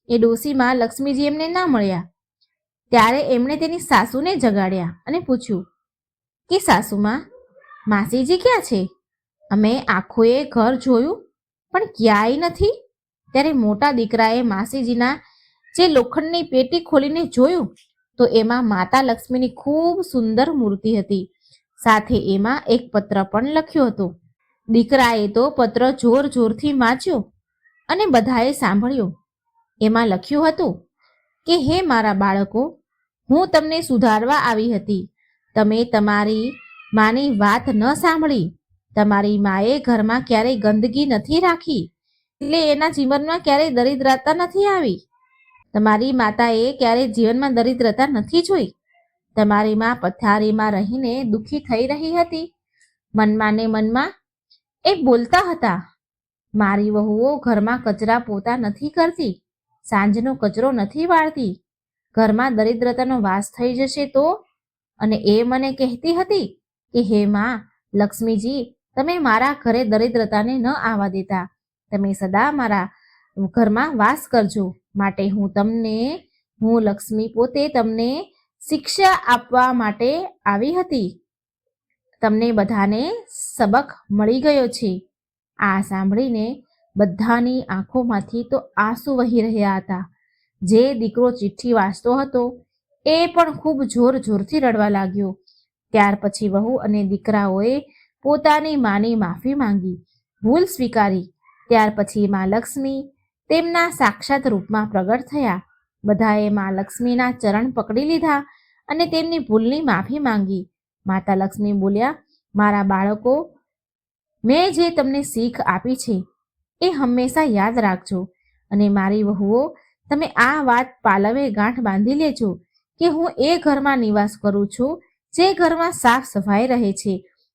Speaker 1: એ ડોસીમાં લક્ષ્મીજી એમને ના મળ્યા. ત્યારે એમણે તેની સાસુને જગાડ્યા અને પૂછ્યું કે સાસુમાં, માસીજી ક્યાં છે? અમે આખોએ ઘર જોયું પણ ક્યાંય નથી. ત્યારે મોટા દીકરાએ માસીજીના જે લોખંડની પેટી ખોલીને જોયું તો એમાં માતા લક્ષ્મીની ખૂબ સુંદર મૂર્તિ હતી. સાથે એમાં એક પત્ર પણ લખ્યો હતો. દીકરાએ તો પત્ર જોરથી વાંચ્યો અને બધાએ સાંભળ્યો. એમાં લખ્યું હતું કે હે મારા બાળકો, હું તમને સુધારવા આવી હતી. તમે તમારી માની વાત ન સાંભળી. તમારી માએ ઘરમાં ક્યારેય ગંદકી નથી રાખી, એટલે એના જીવનમાં ક્યારેય દરિદ્રતા નથી આવી. તમારી માતાએ ક્યારેય જીવનમાં દરિદ્રતા નથી જોઈ. તમારી માં પથારીમાં રહીને દુઃખી થઈ રહી હતી. મનમાં ને મનમાં એ બોલતા હતા, મારી વહુઓ ઘરમાં કચરા પોતા નથી કરતી, સાંજનો કચરો નથી વાળતી, ઘરમાં દરિદ્રતાનો વાસ થઈ જશે તો. અને એ મને કહેતી હતી કે હે માં લક્ષ્મીજી, તમે મારા ઘરે દરિદ્રતાને ન આવવા દેતા. તમે સદા મારા ઘરમાં વાસ કરજો. માટે હું લક્ષ્મી પોતે તમને શિક્ષા આપવા માટે આવી હતી. તમને બધાને સબક મળી ગયો છે. આ સાંભળીને બધાની આંખોમાંથી તો આંસુ વહી રહ્યા હતા. જે દીકરો ચિઠ્ઠી વાંચતો હતો એ પણ ખૂબ જોરથી રડવા લાગ્યો. ત્યાર પછી વહુ અને દીકરાઓએ પોતાની માની માફી માંગી, ભૂલ સ્વીકારી. ત્યાર પછી માં લક્ષ્મી તેમના સાક્ષાત રૂપમાં પ્રગટ થયા. બધાએ માં લક્ષ્મીના ચરણ પકડી લીધા અને તેમની ભૂલની માફી માંગી. માતા લક્ષ્મી બોલ્યા, મારા બાળકો, મેં જે તમને શીખ આપી છે એ હંમેશા યાદ રાખજો. અને મારી વહુઓ, તમે આ વાત પાલવે ગાંઠ બાંધી લેજો કે હું એ ઘરમાં નિવાસ કરું છું જે ઘરમાં સાફ સફાઈ રહે છે,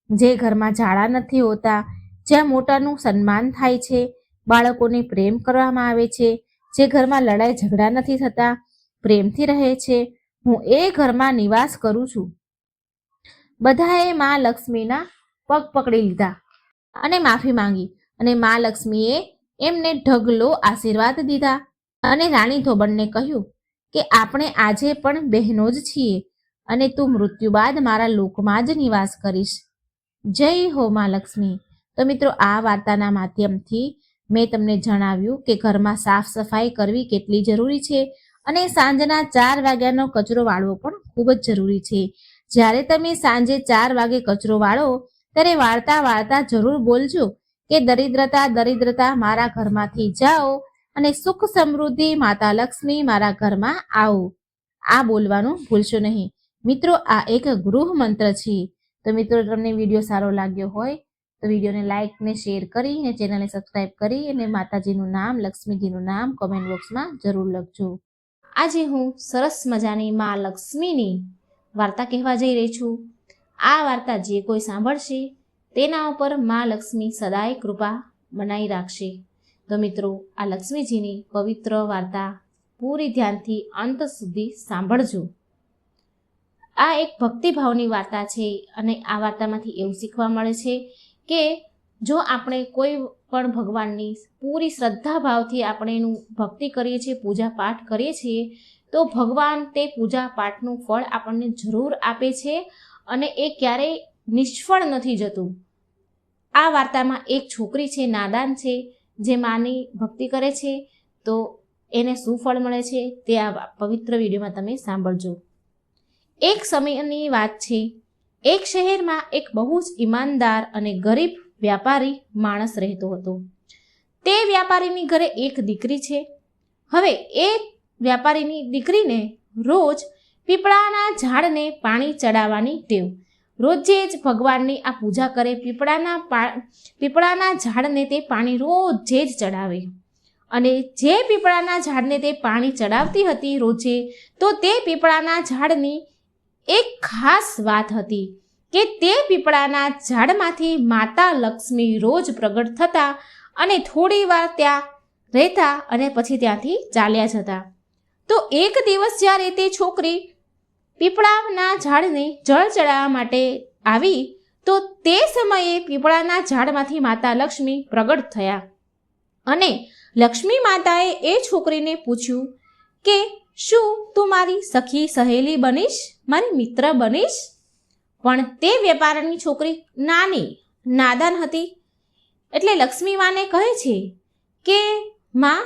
Speaker 1: જે ઘરમાં ઝાડા નથી હોતા, જ્યાં મોટાનું સન્માન થાય છે, બાળકોને પ્રેમ કરવામાં આવે છે, જે ઘરમાં લડાઈ ઝઘડા નથી થતા, પ્રેમથી રહે છે. હું એ ઘરમાં નિવાસ કરું છું. બધાએ માં લક્ષ્મીના પગ પકડી લીધા અને માફી માંગી. અને માં લક્ષ્મીએ એમને ઢગલો આશીર્વાદ દીધા અને રાણી ધોબણને કહ્યું કે આપણે આજે પણ બહેનો જ છીએ અને તું મૃત્યુ બાદ મારા લોકમાં જ નિવાસ કરીશ. જય હો માં લક્ષ્મી. તો મિત્રો, આ વાર્તાના માધ્યમથી મેં તમને જણાવ્યું કે ઘરમાં સાફ સફાઈ કરવી કેટલી જરૂરી છે અને સાંજના 4 વાગ્યાનો કચરો વાળવો પણ ખૂબ જ જરૂરી છે. જ્યારે તમે સાંજે 4 વાગે કચરો વાળો ત્યારે વાળતા જરૂર બોલજો કે દરિદ્રતા મારા ઘરમાંથી જાઓ અને સુખ સમૃદ્ધિ માતા લક્ષ્મી મારા ઘરમાં આવો. આ બોલવાનું ભૂલશો નહીં. મિત્રો, આ એક ગૃહ મંત્ર છે. તો મિત્રો, તમને વિડીયો સારો લાગ્યો હોય તો વિડીયોને લાઈક ને શેર કરી અને ચેનલને સબસ્ક્રાઈબ કરી અને માતાજીનું નામ, લક્ષ્મીજીનું નામ કોમેન્ટ બોક્સમાં જરૂર લખજો. આજે હું સરસ મજાની માં લક્ષ્મીની વાર્તા કહેવા જઈ રહી છું. આ વાર્તા જે કોઈ સાંભળશે તેના ઉપર માં લક્ષ્મી સદાય કૃપા બનાવી રાખશે. તો મિત્રો, આ લક્ષ્મીજીની પવિત્ર વાર્તા પૂરી ધ્યાનથી અંત સુધી સાંભળજો. આ એક ભક્તિભાવની વાર્તા છે અને આ વાર્તામાંથી એવું શીખવા મળે છે કે જો આપણે કોઈ પણ ભગવાનની પૂરી શ્રદ્ધા ભાવથી આપણે એનું ભક્તિ કરીએ છીએ, પૂજા પાઠ કરીએ છીએ, તો ભગવાન તે પૂજા પાઠનું ફળ આપણને જરૂર આપે છે અને એ ક્યારેય નિષ્ફળ નથી જતું. આ વાર્તામાં એક છોકરી છે, નાદાન છે, જે માની ભક્તિ કરે છે, તો એને શું ફળ મળે છે તે આ પવિત્ર વિડીયોમાં તમે સાંભળજો. એક સમયની વાત છે. એક શહેરમાં એક બહુ જ ઈમાનદાર અને ગરીબ વ્યાપારી માણસ રહેતો હતો. તે વ્યાપારીની ઘરે એક દીકરી છે. હવે એ વ્યાપારીની દીકરીને રોજ પીપળાના ઝાડને પાણી ચડાવવાની ટેવ. રોજે જ ભગવાનની આ પૂજા કરે, પીપળાના ઝાડને તે પાણી રોજે જ ચડાવે. અને જે પીપળાના ઝાડને તે પાણી ચડાવતી હતી રોજે, તો તે પીપળાના ઝાડની એક ખાસ વાત હતી કે તે પીપળાના ઝાડમાંથી માતા લક્ષ્મી રોજ પ્રગટ થતા અને થોડી વાર ત્યાં રહેતા અને પછી ત્યાંથી ચાલ્યા જતા. તો એક દિવસ જ્યારે તે છોકરી પીપળાના ઝાડને જળ ચડાવવા માટે આવી, તો તે સમયે પીપળાના ઝાડમાંથી માતા લક્ષ્મી પ્રગટ થયા અને લક્ષ્મી માતાએ એ છોકરીને પૂછ્યું કે શું તું મારી સખી સહેલી બનીશ, મારી મિત્ર બનીશ? પણ તે વેપારીની છોકરી નાદાન હતી. એટલે લક્ષ્મી માને કહે છે કે માં,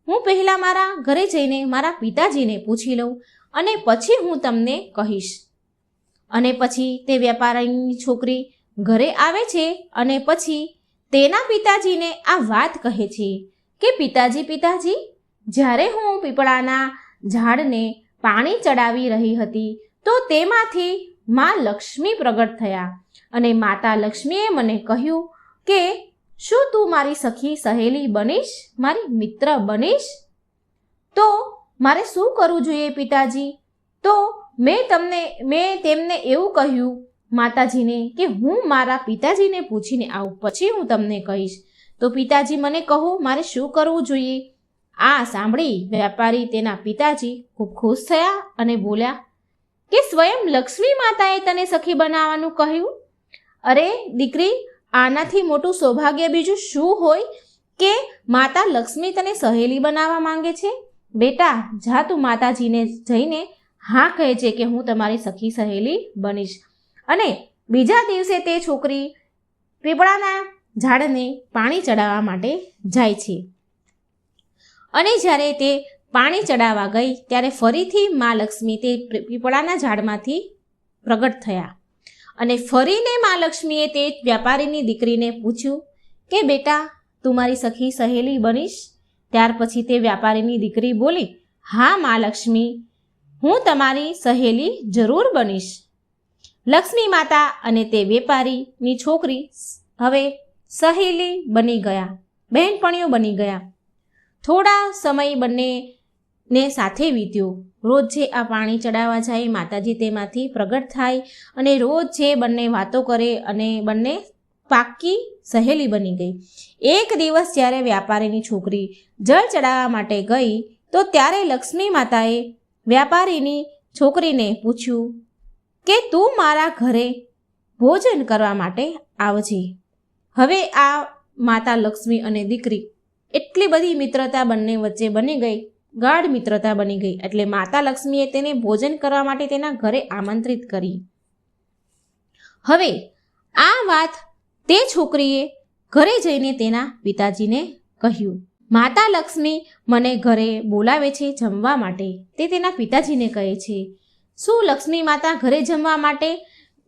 Speaker 1: હું પહેલાં મારા ઘરે જઈને મારા પિતાજીને પૂછી લઉં અને પછી હું તમને કહીશ. અને પછી તે વેપારીની છોકરી ઘરે આવે છે અને પછી તેના પિતાજીને આ વાત કહે છે કે પિતાજી, જ્યારે હું પીપળાના ઝાડને પાણી ચડાવી રહી હતી, તો તેમાંથી માં લક્ષ્મી પ્રગટ થયા અને માતા લક્ષ્મીએ મને કહ્યું કે શું તું મારી સખી સહેલી બનીશ, મારી મિત્ર બનીશ? તો મારે શું કરવું જોઈએ પિતાજી? તો મેં તેમને એવું કહ્યું માતાજીને કે હું મારા પિતાજીને પૂછીને આવું, પછી હું તમને કહીશ. તો પિતાજી મને કહો, મારે શું કરવું જોઈએ? આ સાંભળી વેપારી તેના પિતાજી ખૂબ ખુશ થયા અને બોલ્યા કે સ્વયં લક્ષ્મી માતાએ તને સખી બનાવવાનું કહ્યું? અરે દીકરી, આનાથી મોટું સૌભાગ્ય બીજું શું હોય કે માતા લક્ષ્મી તને સહેલી બનાવવા માંગે છે? બેટા, જા તું માતાજીને જઈને હા કહે છે કે હું તમારી સખી સહેલી બનીશ. અને બીજા દિવસે તે છોકરી પીપળાના ઝાડને પાણી ચડાવવા માટે જાય છે. અને જ્યારે તે પાણી ચડાવવા ગઈ ત્યારે ફરીથી મા લક્ષ્મી તે પીપળાના ઝાડમાંથી પ્રગટ થયા. અને ફરીને મા લક્ષ્મીએ તે વ્યાપારીની દીકરીને પૂછ્યું કે બેટા, તું મારી સખી સહેલી બનીશ? ત્યાર પછી તે વ્યાપારીની દીકરી બોલી, હા મા લક્ષ્મી, હું તમારી સહેલી જરૂર બનીશ. લક્ષ્મી માતા અને તે વેપારીની છોકરી હવે સહેલી બની ગયા, બહેનપણીઓ બની ગયા. થોડા સમય બંનેને સાથે વીત્યો. રોજ જે આ પાણી ચડાવવા જાય, માતાજી તેમાંથી પ્રગટ થાય અને રોજ જે બંને વાતો કરે અને બંને પાક્કી સહેલી બની ગઈ. એક દિવસ જ્યારે વ્યાપારીની છોકરી જળ ચડાવવા માટે ગઈ, તો ત્યારે લક્ષ્મી માતાએ વ્યાપારીની છોકરીને પૂછ્યું કે તું મારા ઘરે ભોજન કરવા માટે આવજે. હવે આ માતા લક્ષ્મી અને દીકરી એટલી બધી મિત્રતા બંને વચ્ચે બની ગઈ, ગાઢ મિત્રતા બની ગઈ. એટલે માતા લક્ષ્મીએ તેને ભોજન કરવા માટે તેના ઘરે આમંત્રિત કરી. હવે આ વાત તે છોકરીએ ઘરે જઈને તેના પિતાજીને કહ્યું. માતા લક્ષ્મી મને ઘરે બોલાવે છે જમવા માટે, તે તેના પિતાજીને કહે છે. શું લક્ષ્મી માતા ઘરે જમવા માટે,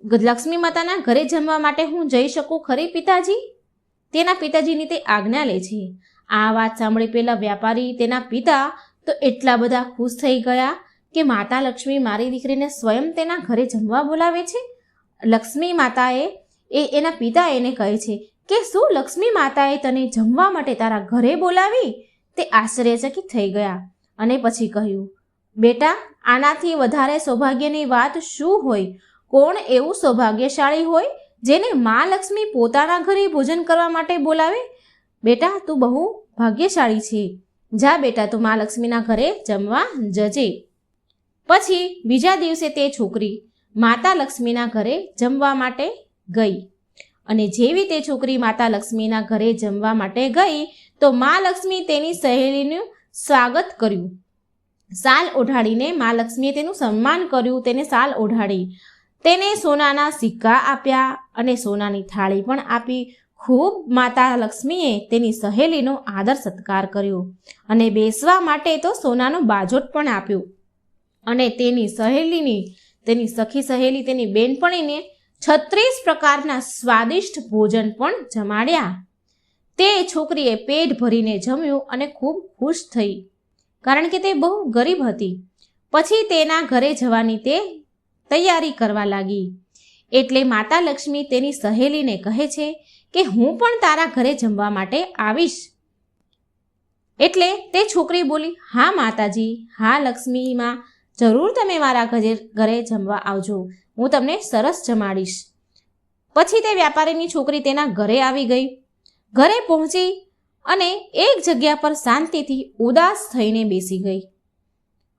Speaker 1: લક્ષ્મી માતાના ઘરે જમવા માટે હું જઈ શકું ખરી પિતાજી? તેના પિતાજીની તે આજ્ઞા લે છે. આ વાત સાંભળી પેલા વ્યાપારી, તેના પિતા તો એટલા બધા ખુશ થઈ ગયા કે માતા લક્ષ્મી મારી દીકરીને સ્વયં તેના ઘરે જમવા બોલાવે છે. લક્ષ્મી માતાએ એના પિતા એને કહે છે કે શું લક્ષ્મી માતાએ તને જમવા માટે તારા ઘરે બોલાવી? તે આશ્ચર્યચકિત થઈ ગયા અને પછી કહ્યું, બેટા, આનાથી વધારે સૌભાગ્યની વાત શું હોય? કોણ એવું સૌભાગ્યશાળી હોય જેને મા લક્ષ્મી પોતાના ઘરે ભોજન કરવા માટે બોલાવે? બેટા, તું બહુ ભાગ્યશાળી છે. જા બેટા, તું મા લક્ષ્મીના ઘરે જમવા જજે. પછી બીજા દિવસે તે છોકરી માતા લક્ષ્મીના ઘરે જમવા માટે ગઈ. અને જેવી તે છોકરી માતા લક્ષ્મીના ઘરે જમવા માટે ગઈ, તો મા લક્ષ્મી તેની સહેલીનું સ્વાગત કર્યું. શાલ ઓઢાડીને મા લક્ષ્મીએ તેનું સન્માન કર્યું. તેને શાલ ઓઢાડી, તેને સોનાના સિક્કા આપ્યા અને સોનાની થાળી પણ આપી. ખૂબ માતા લક્ષ્મીએ તેની સહેલીનો આદર સત્કાર કર્યો અને બેસવા માટે તો સોનાનો બાજોટ પણ આપ્યો. અને તેની સહેલીની, તેની સખી સહેલી, તેની બેનપણીને 36 પ્રકારના સ્વાદિષ્ટ ભોજન પણ જમાડ્યા. તે છોકરીએ પેટ ભરીને જમ્યું અને ખૂબ ખુશ થઈ, કારણ કે તે બહુ ગરીબ હતી. પછી તેના ઘરે જવાની તે તૈયારી કરવા લાગી. એટલે માતા લક્ષ્મી તેની સહેલીને કહે છે કે હું પણ તારા ઘરે જમવા માટે આવીશ. એટલે તે છોકરી બોલી, હા માતાજી, હા લક્ષ્મીમાં, જરૂર તમે મારા ઘરે જમવા આવજો, હું તમને સરસ જમાડીશ. પછી તે વ્યાપારીની છોકરી તેના ઘરે આવી ગઈ. ઘરે પહોંચી અને એક જગ્યા પર શાંતિથી ઉદાસ થઈને બેસી ગઈ.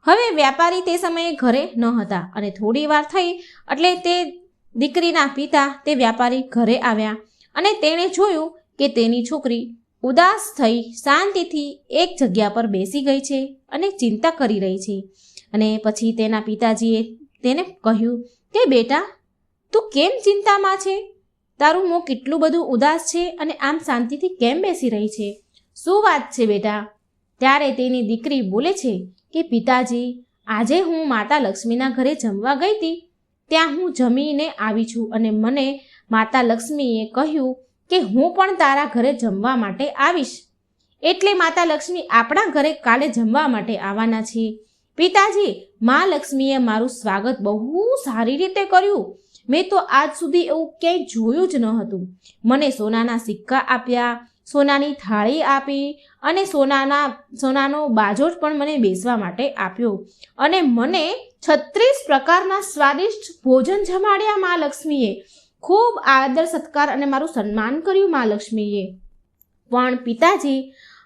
Speaker 1: હવે વ્યાપારી તે સમયે ઘરે ન હતા અને થોડી વાર થઈ એટલે તે દીકરીના પિતા તે વ્યાપારી ઘરે આવ્યા અને તેણે જોયું કે તેની છોકરી ઉદાસ થઈ શાંતિથી એક જગ્યા પર બેસી ગઈ છે અને ચિંતા કરી રહી છે. અને પછી તેના પિતાજીએ તેને કહ્યું કે બેટા, તું કેમ ચિંતામાં છે? તારું મોં કેટલું બધું ઉદાસ છે અને આમ શાંતિથી કેમ બેસી રહી છે? શું વાત છે બેટા? ત્યારે તેની દીકરી બોલે છે કે પિતાજી, આજે હું માતા લક્ષ્મીના ઘરે જમવા ગઈ હતી. ત્યાં હું જમીને આવી છું અને મને માતા લક્ષ્મીએ કહ્યું કે હું પણ તારા ઘરે જમવા માટે આવીશ. એટલે માતા લક્ષ્મી આપણા ઘરે કાલે જમવા માટે આવવાના છે. પિતાજી, મા લક્ષ્મીએ મારું સ્વાગત બહુ સારી રીતે કર્યું. મેં તો આજ સુધી એવું ક્યાંય જોયું જ ન હતું. મને સોનાના સિક્કા આપ્યા, સોનાની થાળી આપી અને સોનાનો બાજોટ પણ મને બેસવા માટે આપ્યો અને મને 36 પ્રકારના સ્વાદિષ્ટ ભોજન જમાડ્યા મા લક્ષ્મીએ. ખૂબ આદર સત્કાર અને મારું સન્માન કર્યું મા લક્ષ્મીએ. પણ પિતાજી,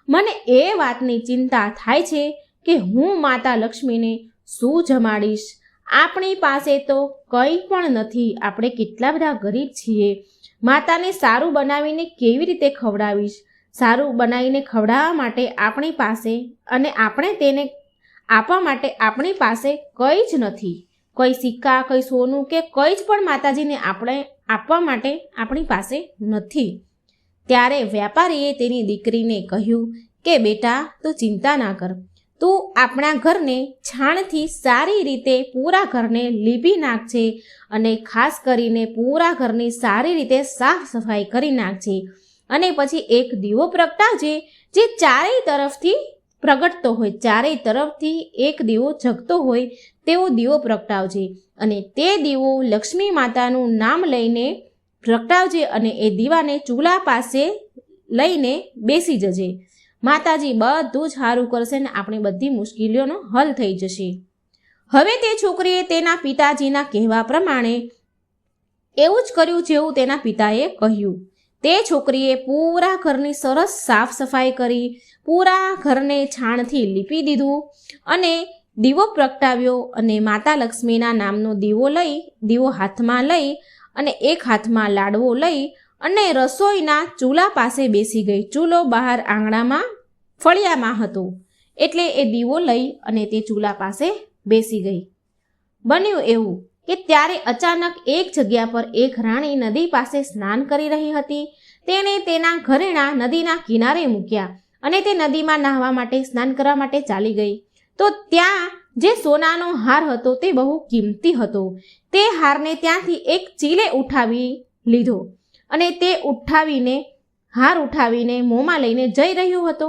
Speaker 1: મને એ વાતની ચિંતા થાય છે કે હું માતા લક્ષ્મીને શું જમાડીશ? આપણી પાસે તો કંઈ પણ નથી. આપણે કેટલા બધા ગરીબ છીએ. માતાને સારું બનાવીને કેવી રીતે ખવડાવીશ? સારું બનાવીને ખવડાવવા માટે આપણી પાસે અને આપણે તેને આપવા માટે આપણી પાસે કંઈ જ નથી. કોઈ સિક્કા, કોઈ સોનું કે કંઈ જ પણ માતાજીને આપણે આપવા માટે આપણી પાસે નથી. ત્યારે વ્યાપારીએ તેની દીકરીને કહ્યું કે બેટા, તું ચિંતા ના કર. તું આપણા ઘરને છાણથી સારી રીતે પૂરા ઘરને લીપી નાખજે અને ખાસ કરીને પૂરા ઘરની સારી રીતે સાફ સફાઈ કરી નાખજે અને પછી એક દીવો પ્રગટાવજે જે ચારેય તરફથી પ્રગટતો હોય, ચારેય તરફથી એક દીવો જગતો હોય તેવો દીવો પ્રગટાવજે અને તે દીવો લક્ષ્મી માતાનું નામ લઈને પ્રગટાવજે અને એ દીવાને ચૂલા પાસે લઈને બેસી જજે. માતાજી બધું જ સારું કરશે ને આપણી બધી મુશ્કેલીઓનો હલ થઈ જશે. હવે તે છોકરીએ તેના પિતાજીના કહેવા પ્રમાણે એવું જ કર્યું જેવું તેના પિતાએ કહ્યું. તે છોકરીએ પૂરા ઘરની સરસ સાફ સફાઈ કરી, પૂરા ઘરને છાણથી લીપી દીધું અને દીવો પ્રગટાવ્યો અને માતા લક્ષ્મીના નામનો દીવો હાથમાં લઈ અને એક હાથમાં લાડવો લઈ અને રસોઈના ચૂલા પાસે બેસી ગઈ. ચૂલો બહાર આંગણામાં ફળિયામાં હતો એટલે એ દીવો લઈ અને તે ચૂલા પાસે બેસી ગઈ. બન્યું એવું કે ત્યારે અચાનક એક જગ્યા પર એક રાણી નદી પાસે સ્નાન કરી રહી હતી. તેણે તેના ઘરેણા નદીના કિનારે મૂક્યા અને તે નદીમાં નહાવા માટે, સ્નાન કરવા માટે ચાલી ગઈ. તો ત્યાં જે સોનાનો હાર હતો તે બહુ કિંમતી હતો. તે હારને ત્યાંથી એક ચીલે ઉઠાવી લીધો અને તે હાર ઉઠાવીને મોંમાં લઈને જઈ રહ્યો હતો.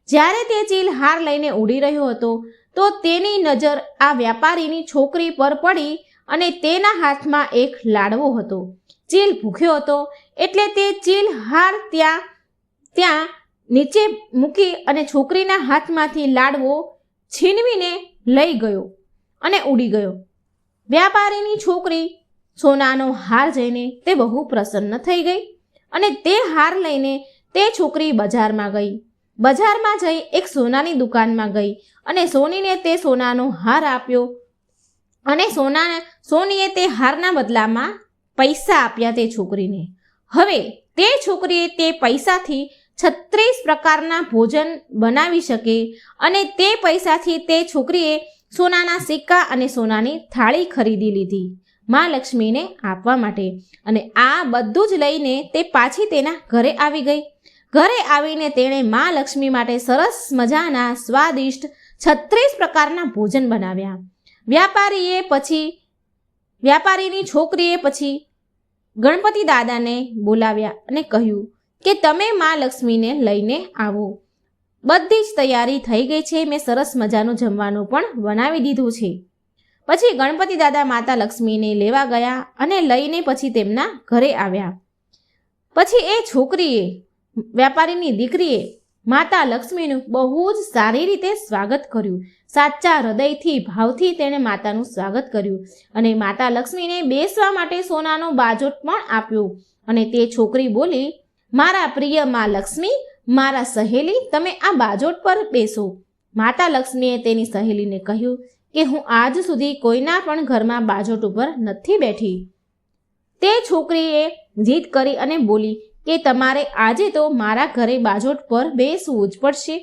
Speaker 1: જ્યારે તે ચીલ હાર લઈને ઉડી રહ્યો હતો તો તેની નજર આ વ્યાપારીની છોકરી પર પડી અને તેના હાથમાં એક લાડવો હતો. ચીલ ભૂખ્યો હતો એટલે તે ચીલ હાર ત્યાં નીચે મૂકી અને છોકરીના હાથમાંથી લાડવો છીનવીને લઈ ગયો અને ઉડી ગયો. વ્યાપારીની છોકરી સોનાનો હાર જોઈને તે બહુ પ્રસન્ન થઈ ગઈ અને તે હાર લઈને તે છોકરી બજારમાં ગઈ. બજારમાં જઈ એક સોનાની દુકાનમાં ગઈ અને સોનીને તે સોનાનો હાર આપ્યો અને સોનીએ તે હારના બદલામાં પૈસા આપ્યા તે છોકરીને. હવે તે છોકરીએ તે પૈસાથી 36 પ્રકારના ભોજન બનાવી શકે અને તે પૈસાથી તે છોકરીએ સોનાના સિક્કા અને સોનાની થાળી ખરીદી લીધી મા લક્ષ્મીને આપવા માટે. અને આ બધું જ લઈને તે પાછી તેના ઘરે આવી ગઈ. ઘરે આવીને તેણે મા લક્ષ્મી માટે સરસ મજાના સ્વાદિષ્ટ 36 પ્રકારના ભોજન બનાવ્યા. વ્યાપારીની છોકરીએ પછી ગણપતિ દાદાને બોલાવ્યા અને કહ્યું કે તમે મા લક્ષ્મીને લઈને આવો. બધી જ તૈયારી થઈ ગઈ છે. મેં સરસ મજાનું જમવાનું પણ બનાવી દીધું છે. પછી ગણપતિ દાદા માતા લક્ષ્મીને લેવા ગયા અને લઈને પછી તેમના ઘરે આવ્યા. પછી એ છોકરીએ, વ્યાપારીની દીકરીએ માતા લક્ષ્મીનું બહુ જ સારી રીતે સ્વાગત કર્યું. સાચા હૃદયથી, ભાવથી તેણે માતાનું સ્વાગત કર્યું અને માતા લક્ષ્મીને બેસવા માટે સોનાનો બાજોટ પણ આપ્યો. અને તે છોકરી બોલી, મારા પ્રિય મા લક્ષ્મી, મારા સહેલી, તમે આ બાજોટ પર બેસો. માતા લક્ષ્મીએ તેની સહેલીને કહ્યું કે હું આજ સુધી કોઈના પણ ઘરમાં બાજોટ ઉપર નથી બેઠી. તે છોકરીએ જીદ કરી અને બોલી કે તમારે આજે તો મારા ઘરે બાજોટ પર બેસવું જ પડશે.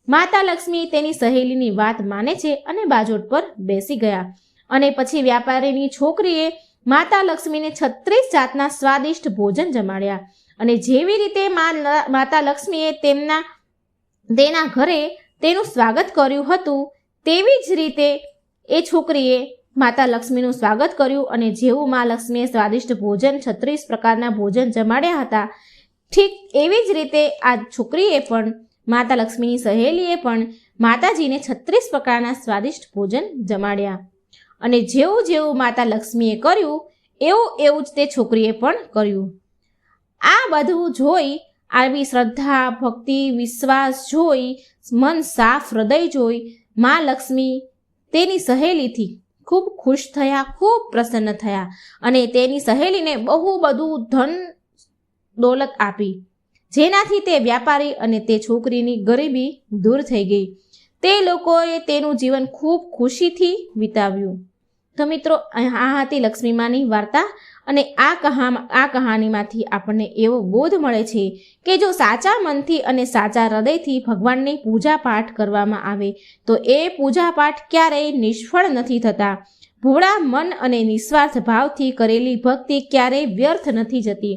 Speaker 1: માતા લક્ષ્મી તેની સહેલીની વાત માને છે અને બાજોટ પર બેસી ગયા. અને પછી વ્યાપારીની છોકરીએ માતા લક્ષ્મીને 36 જાતના સ્વાદિષ્ટ ભોજન જમાડ્યા. અને જેવી રીતે માતા લક્ષ્મીએ તેના ઘરે તેનું સ્વાગત કર્યું હતું તેવી જ રીતે એ છોકરીએ માતા લક્ષ્મીનું સ્વાગત કર્યું. અને જેવું મા લક્ષ્મીએ સ્વાદિષ્ટ ભોજન 36 પ્રકારના ભોજન જમાડ્યા હતા, ઠીક એવી જ રીતે આ છોકરીએ પણ, માતા લક્ષ્મીની સહેલીએ પણ માતાજીને 36 પ્રકારના સ્વાદિષ્ટ ભોજન જમાડ્યા. અને જેવું જેવું માતા લક્ષ્મીએ કર્યું એવું જ તે છોકરીએ પણ કર્યું. આ બધું જોઈ, આવી શ્રદ્ધા, ભક્તિ, વિશ્વાસ જોઈ, મન સાફ હૃદય જોઈ મા લક્ષ્મી તેની સહેલીથી ખૂબ ખુશ થયા, ખૂબ પ્રસન્ન થયા અને તેની સહેલીને બહુ બધું ધન દોલત આપી, જેનાથી તે વ્યાપારી અને તે છોકરીની ગરીબી દૂર થઈ ગઈ. તે લોકોએ તેનું જીવન ખૂબ ખુશીથી વિતાવ્યું. તો મિત્રો, આ હતી લક્ષ્મીમાની વાર્તા. અને આ કહાનીમાંથી આપણને એવો બોધ મળે છે કે જો સાચા મનથી અને સાચા હૃદયથી ભગવાનની પૂજા પાઠ કરવામાં આવે તો એ પૂજા પાઠ ક્યારેય નિષ્ફળ નથી થતા. ભોળા મન અને નિસ્વાર્થ ભાવથી કરેલી ભક્તિ ક્યારેય વ્યર્થ નથી જતી.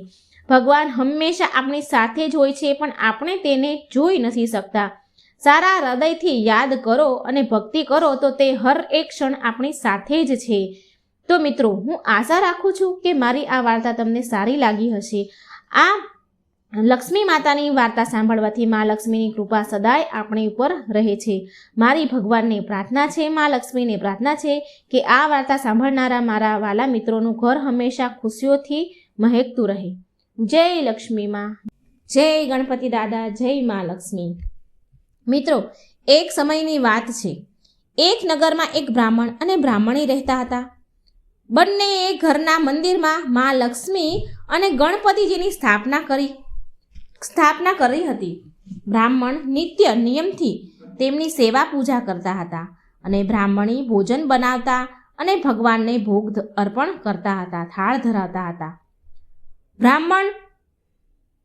Speaker 1: ભગવાન હંમેશા આપણી સાથે જ હોય છે, પણ આપણે તેને જોઈ નથી શકતા. સારા હૃદયથી યાદ કરો અને ભક્તિ કરો તો તે હર એક ક્ષણ આપણી સાથે જ છે. તો મિત્રો, હું આશા રાખું છું કે મારી આ વાર્તા તમને સારી લાગી હશે. આ લક્ષ્મી માતાની વાર્તા સાંભળવાથી મા લક્ષ્મીની કૃપા સદાય આપણી ઉપર રહે છે. મારી ભગવાનને પ્રાર્થના છે, મા લક્ષ્મીને પ્રાર્થના છે કે આ વાર્તા સાંભળનારા મારા વાલા મિત્રોનું ઘર હંમેશા ખુશીઓથી મહેકતું રહે. જય લક્ષ્મી માં, જય ગણપતિ દાદા, જય મા લક્ષ્મી. મિત્રો, એક સમયની વાત છે. એક નગરમાં એક બ્રાહ્મણ અને બ્રાહ્મણી રહેતા હતા. બંનેએ ઘરના મંદિરમાં મા લક્ષ્મી અને ગણપતિજીની સ્થાપના કરી હતી. બ્રાહ્મણ નિત્ય નિયમથી તેમની સેવા પૂજા કરતા હતા અને બ્રાહ્મણી ભોજન બનાવતા અને ભગવાનને ભોગ અર્પણ કરતા હતા, થાળ ધરાવતા હતા.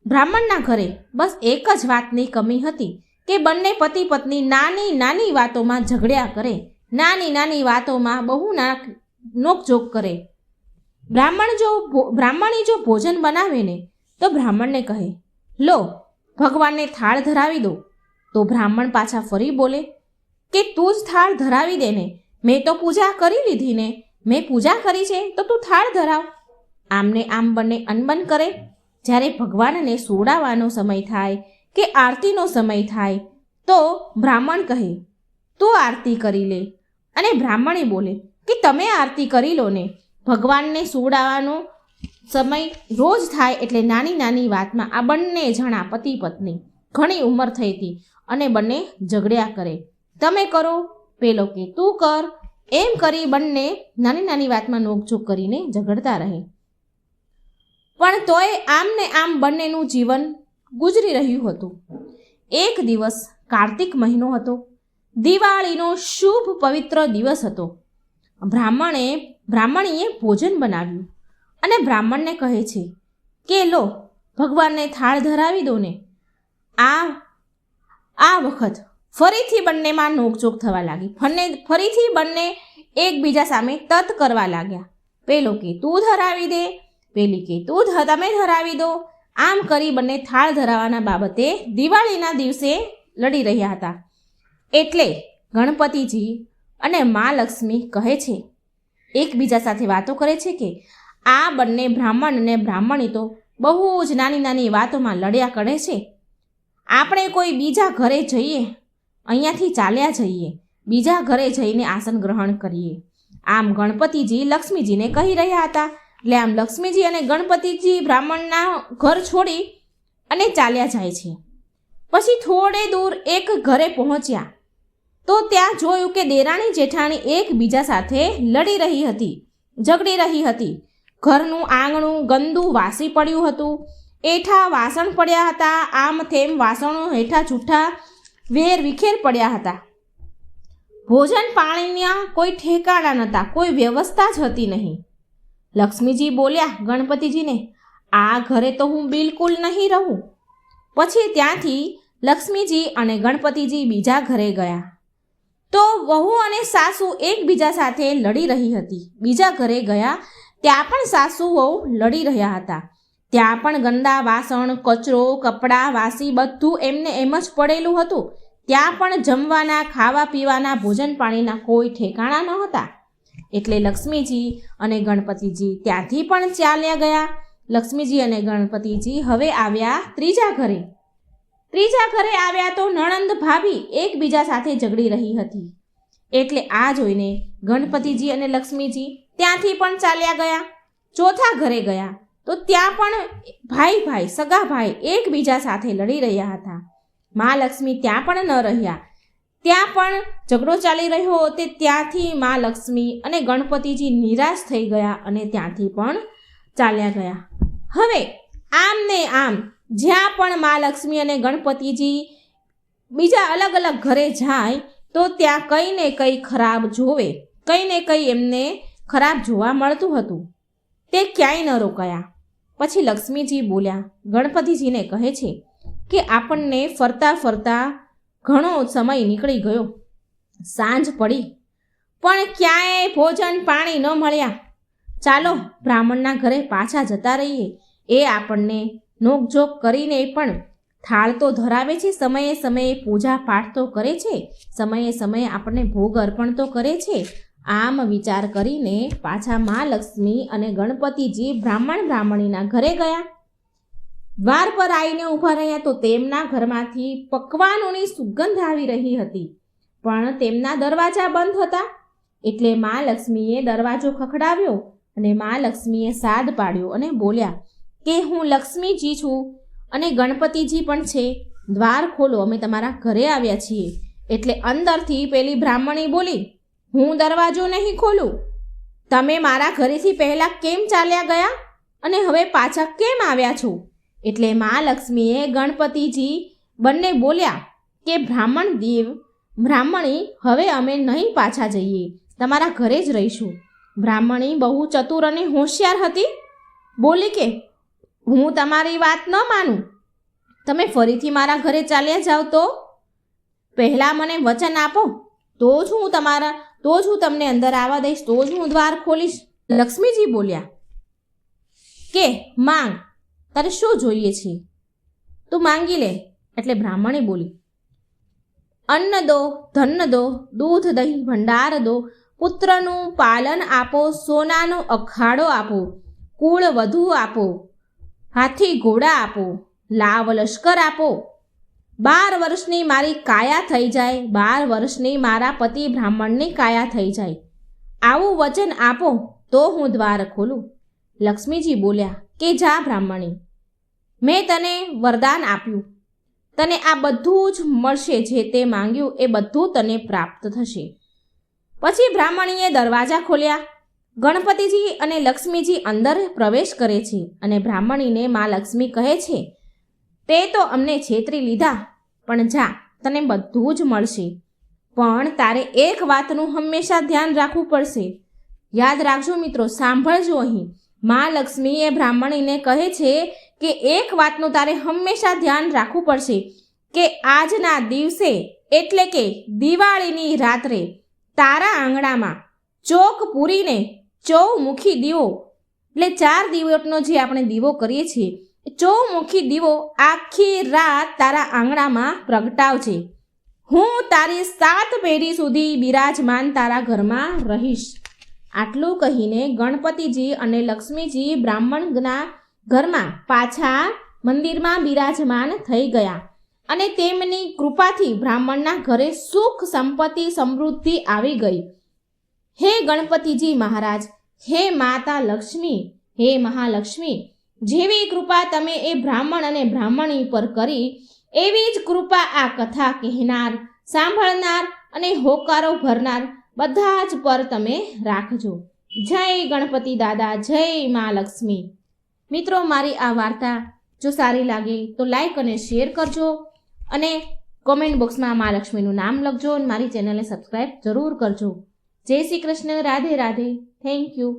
Speaker 1: બ્રાહ્મણના ઘરે બસ એક જ વાતની કમી હતી કે બંને પતિ પત્ની નાની નાની વાતોમાં ઝઘડ્યા કરે, નાની નાની વાતોમાં બહુ નોકઝોક કરે. બ્રાહ્મણી જો ભોજન બનાવે ને તો બ્રાહ્મણને કહે, લો ભગવાનને થાળ ધરાવી દો. તો બ્રાહ્મણ પાછા ફરી બોલે કે તું જ થાળ ધરાવી દે ને, મેં તો પૂજા કરી લીધી ને, મેં પૂજા કરી છે તો તું થાળ ધરાવ. આમને આમ બંને અનબન કરે. જ્યારે ભગવાનને સોડાવવાનો સમય થાય કે આરતીનો સમય થાય તો બ્રાહ્મણ કહે, તું આરતી કરી લે. અને બ્રાહ્મણી બોલે કે તમે આરતી કરી લો ને. ભગવાનને સોડાવવાનો સમય રોજ થાય એટલે નાની નાની વાતમાં આ બંને જણા પતિ પત્ની, ઘણી ઉંમર થઈ હતી અને બંને ઝઘડ્યા કરે. તમે કરો, પેલો કે તું કર, એમ કરી બંને નાની નાની વાતમાં નોકઝોક કરીને ઝઘડતા રહે. પણ તોય આમ ને આમ બંનેનું જીવન ગુજરી રહ્યું હતું. એક દિવસ કાર્તિક મહિનો હતો. દિવાળીનો શુભ પવિત્ર દિવસ હતો. બ્રાહ્મણીએ ભોજન બનાવ્યું અને બ્રાહ્મણને કહે છે કે લો ભગવાનને થાળ ધરાવી દો ને. આ વખત ફરીથી બંનેમાં નોકઝોક થવા લાગી. ફરીથી બંને એકબીજા સામે તત કરવા લાગ્યા. પેલો કે તું ધરાવી દે, પેલી કે તમે ધરાવી દો. આમ કરી બંને થાળ ધરાવવાના બાબતે દિવાળીના દિવસે લડી રહ્યા હતા. એટલે ગણપતિજી અને મા લક્ષ્મી કહે છે, એકબીજા સાથે વાતો કરે છે કે આ બંને બ્રાહ્મણ અને બ્રાહ્મણી તો બહુ જ નાની નાની વાતોમાં લડ્યા કરે છે. આપણે કોઈ બીજા ઘરે જઈએ, અહીંયાથી ચાલ્યા જઈએ, બીજા ઘરે જઈને આસન ગ્રહણ કરીએ. આમ ગણપતિજી લક્ષ્મીજીને કહી રહ્યા હતા. એટલે આમ લક્ષ્મીજી અને ગણપતિજી બ્રાહ્મણના ઘર છોડી અને ચાલ્યા જાય છે. પછી થોડે દૂર એક ઘરે પહોંચ્યા તો ત્યાં જોયું કે દેરાણી જેઠાણી એકબીજા સાથે લડી રહી હતી, ઝઘડી રહી હતી. ઘરનું આંગણું ગંદુ વાસી પડ્યું હતું, એઠા વાસણ પડ્યા હતા, આમ તેમ વાસણો હેઠા જૂઠા વેર વિખેર પડ્યા હતા. ભોજન પાણીના કોઈ ઠેકાણા નહોતા, કોઈ વ્યવસ્થા જ હતી નહીં. લક્ષ્મીજી બોલ્યા ગણપતિજીને, આ ઘરે તો હું બિલકુલ નહીં રહું. પછી ત્યાંથી લક્ષ્મીજી અને ગણપતિજી બીજા ઘરે ગયા તો વહુ અને સાસુ એકબીજા સાથે લડી રહી હતી. બીજા ઘરે ગયા ત્યાં પણ સાસુ વહુ લડી રહ્યા હતા. ત્યાં પણ ગંદા વાસણ, કચરો, કપડાં, વાસી બધું એમને એમ જ પડેલું હતું. ત્યાં પણ જમવાના, ખાવા પીવાના, ભોજન પાણીના કોઈ ઠેકાણા ન હતા. એટલે લક્ષ્મીજી અને ગણપતિજી ત્યાંથી પણ ચાલ્યા ગયા. લક્ષ્મીજી અને ગણપતિજી હવે આવ્યા ત્રીજા ઘરે. ત્રીજા ઘરે આવ્યા તો નણંદ ભાભી એકબીજા સાથે ઝઘડી રહી હતી. એટલે આ જોઈને ગણપતિજી અને લક્ષ્મીજી ત્યાંથી પણ ચાલ્યા ગયા. ચોથા ઘરે ગયા તો ત્યાં પણ ભાઈ સગા ભાઈ એકબીજા સાથે લડી રહ્યા હતા. મા લક્ષ્મી ત્યાં પણ ન રહ્યા. ત્યાં પણ ઝઘડો ચાલી રહ્યો તે ત્યાંથી મા લક્ષ્મી અને ગણપતિજી નિરાશ થઈ ગયા અને ત્યાંથી પણ ચાલ્યા ગયા. હવે આમ ને આમ જ્યાં પણ મા લક્ષ્મી અને ગણપતિજી બીજા અલગ અલગ ઘરે જાય તો ત્યાં કંઈ ને કંઈ ખરાબ જોવે, કંઈ ને કંઈ એમને ખરાબ જોવા મળતું હતું. તે ક્યાંય ન રોકાયા. પછી લક્ષ્મીજી બોલ્યા, ગણપતિજીને કહે છે કે આપણને ફરતા ફરતા ઘણો સમય નીકળી ગયો, સાંજ પડી, પણ ક્યાંય ભોજન પાણી ન મળ્યા. ચાલો બ્રાહ્મણના ઘરે પાછા જતા રહીએ. એ આપણને નોકઝોક કરીને પણ થાળ તો ધરાવે છે, સમયે સમયે પૂજા પાઠ તો કરે છે, સમયે સમયે આપણને ભોગ અર્પણ તો કરે છે. આમ વિચાર કરીને પાછા મા લક્ષ્મી અને ગણપતિજી બ્રાહ્મણીના ઘરે ગયા. દ્વાર પર આવીને ઊભા રહ્યા તો તેમના ઘરમાંથી પકવાનોની સુગંધ આવી રહી હતી, પણ તેમના દરવાજા બંધ હતા. એટલે મા લક્ષ્મીએ દરવાજો ખખડાવ્યો અને મા લક્ષ્મીએ સાદ પાડ્યો અને બોલ્યા કે હું લક્ષ્મીજી છું અને ગણપતિજી પણ છે, દ્વાર ખોલો, અમે તમારા ઘરે આવ્યા છીએ. એટલે અંદરથી પેલી બ્રાહ્મણી બોલી, હું દરવાજો નહીં ખોલું. તમે મારા ઘરેથી પહેલાં કેમ ચાલ્યા ગયા અને હવે પાછા કેમ આવ્યા છો? એટલે મા લક્ષ્મીએ ગણપતિજી બંને બોલ્યા કે બ્રાહ્મણી, હવે અમે નહીં પાછા જઈએ, તમારા ઘરે જ રહીશું. બ્રાહ્મણી બહુ ચતુર અને હોશિયાર હતી. બોલી કે હું તમારી વાત ન માનું. તમે ફરીથી મારા ઘરે ચાલ્યા જાઓ તો પહેલાં મને વચન આપો, તો જ હું તમને અંદર આવવા દઈશ, તો જ હું દ્વાર ખોલીશ. લક્ષ્મીજી બોલ્યા કે માંગ, તારે શું જોઈએ છે, તું માંગી લે. એટલે બ્રાહ્મણી બોલી, અન્ન દો, ધન દો, દૂધ દહીં ભંડાર દો, પુત્રનું પાલન આપો, સોનાનો અખાડો આપો, કુળ વધુ આપો, હાથી ઘોડા આપો, લાવ લશ્કર આપો. 12 વર્ષની મારી કાયા થઈ જાય, 12 વર્ષની મારા પતિ બ્રાહ્મણની કાયા થઈ જાય, આવું વચન આપો તો હું દ્વાર ખોલું. લક્ષ્મીજી બોલ્યા કે જા બ્રાહ્મણી, મેં તને વરદાન આપ્યું, તને આ બધું જ મળશે, જે તે માંગ્યું એ બધું તને પ્રાપ્ત થશે. પછી બ્રાહ્મણીએ દરવાજા ખોલ્યા. ગણપતિજી અને લક્ષ્મીજી અંદર પ્રવેશ કરે છે અને બ્રાહ્મણીને મા લક્ષ્મી કહે છે, તે તો અમને છેતરી લીધા, પણ જા, તને બધું જ મળશે. પણ તારે એક વાતનું હંમેશા ધ્યાન રાખવું પડશે. યાદ રાખજો મિત્રો, સાંભળજો. અહીં મા લક્ષ્મી એ બ્રાહ્મણીને કહે છે કે એક વાતનું તારે હંમેશા ધ્યાન રાખવું પડશે કે આજના દિવસે એટલે કે દિવાળીની રાત્રે તારા આંગણામાં ચોક પૂરીને ચૌમુખી દીવો એટલે 4 દિવસનો જે આપણે દીવો કરીએ છીએ ચૌમુખી દીવો આખી રાત તારા આંગણામાં પ્રગટાવજે. હું તારી 7 પેઢી સુધી બિરાજમાન તારા ઘરમાં રહીશ. આટલું કહીને ગણપતિજી અને લક્ષ્મીજી બ્રાહ્મણના ઘરમાં પાછા મંદિરમાં બિરાજમાન થઈ ગયા અને તેમની કૃપાથી બ્રાહ્મણના ઘરે સુખ સંપત્તિ સમૃદ્ધિ આવી ગઈ. હે ગણપતિજી મહારાજ, હે માતા લક્ષ્મી, હે મહાલક્ષ્મી, જેવી કૃપા તમે એ બ્રાહ્મણ અને બ્રાહ્મણી પર કરી એવી જ કૃપા આ કથા કહેનાર, સાંભળનાર અને હોકારો ભરનાર બધા જ પર તમે રાખજો. જય ગણપતિ દાદા, જય મા લક્ષ્મી. મિત્રો, મારી આ વાર્તા જો સારી લાગે તો લાઈક અને શેર કરજો અને કોમેન્ટ બોક્સમાં મા લક્ષ્મીનું નામ લખજો અને મારી ચેનલને સબસ્ક્રાઈબ જરૂર કરજો. જય શ્રી કૃષ્ણ. રાધે રાધે. Thank you.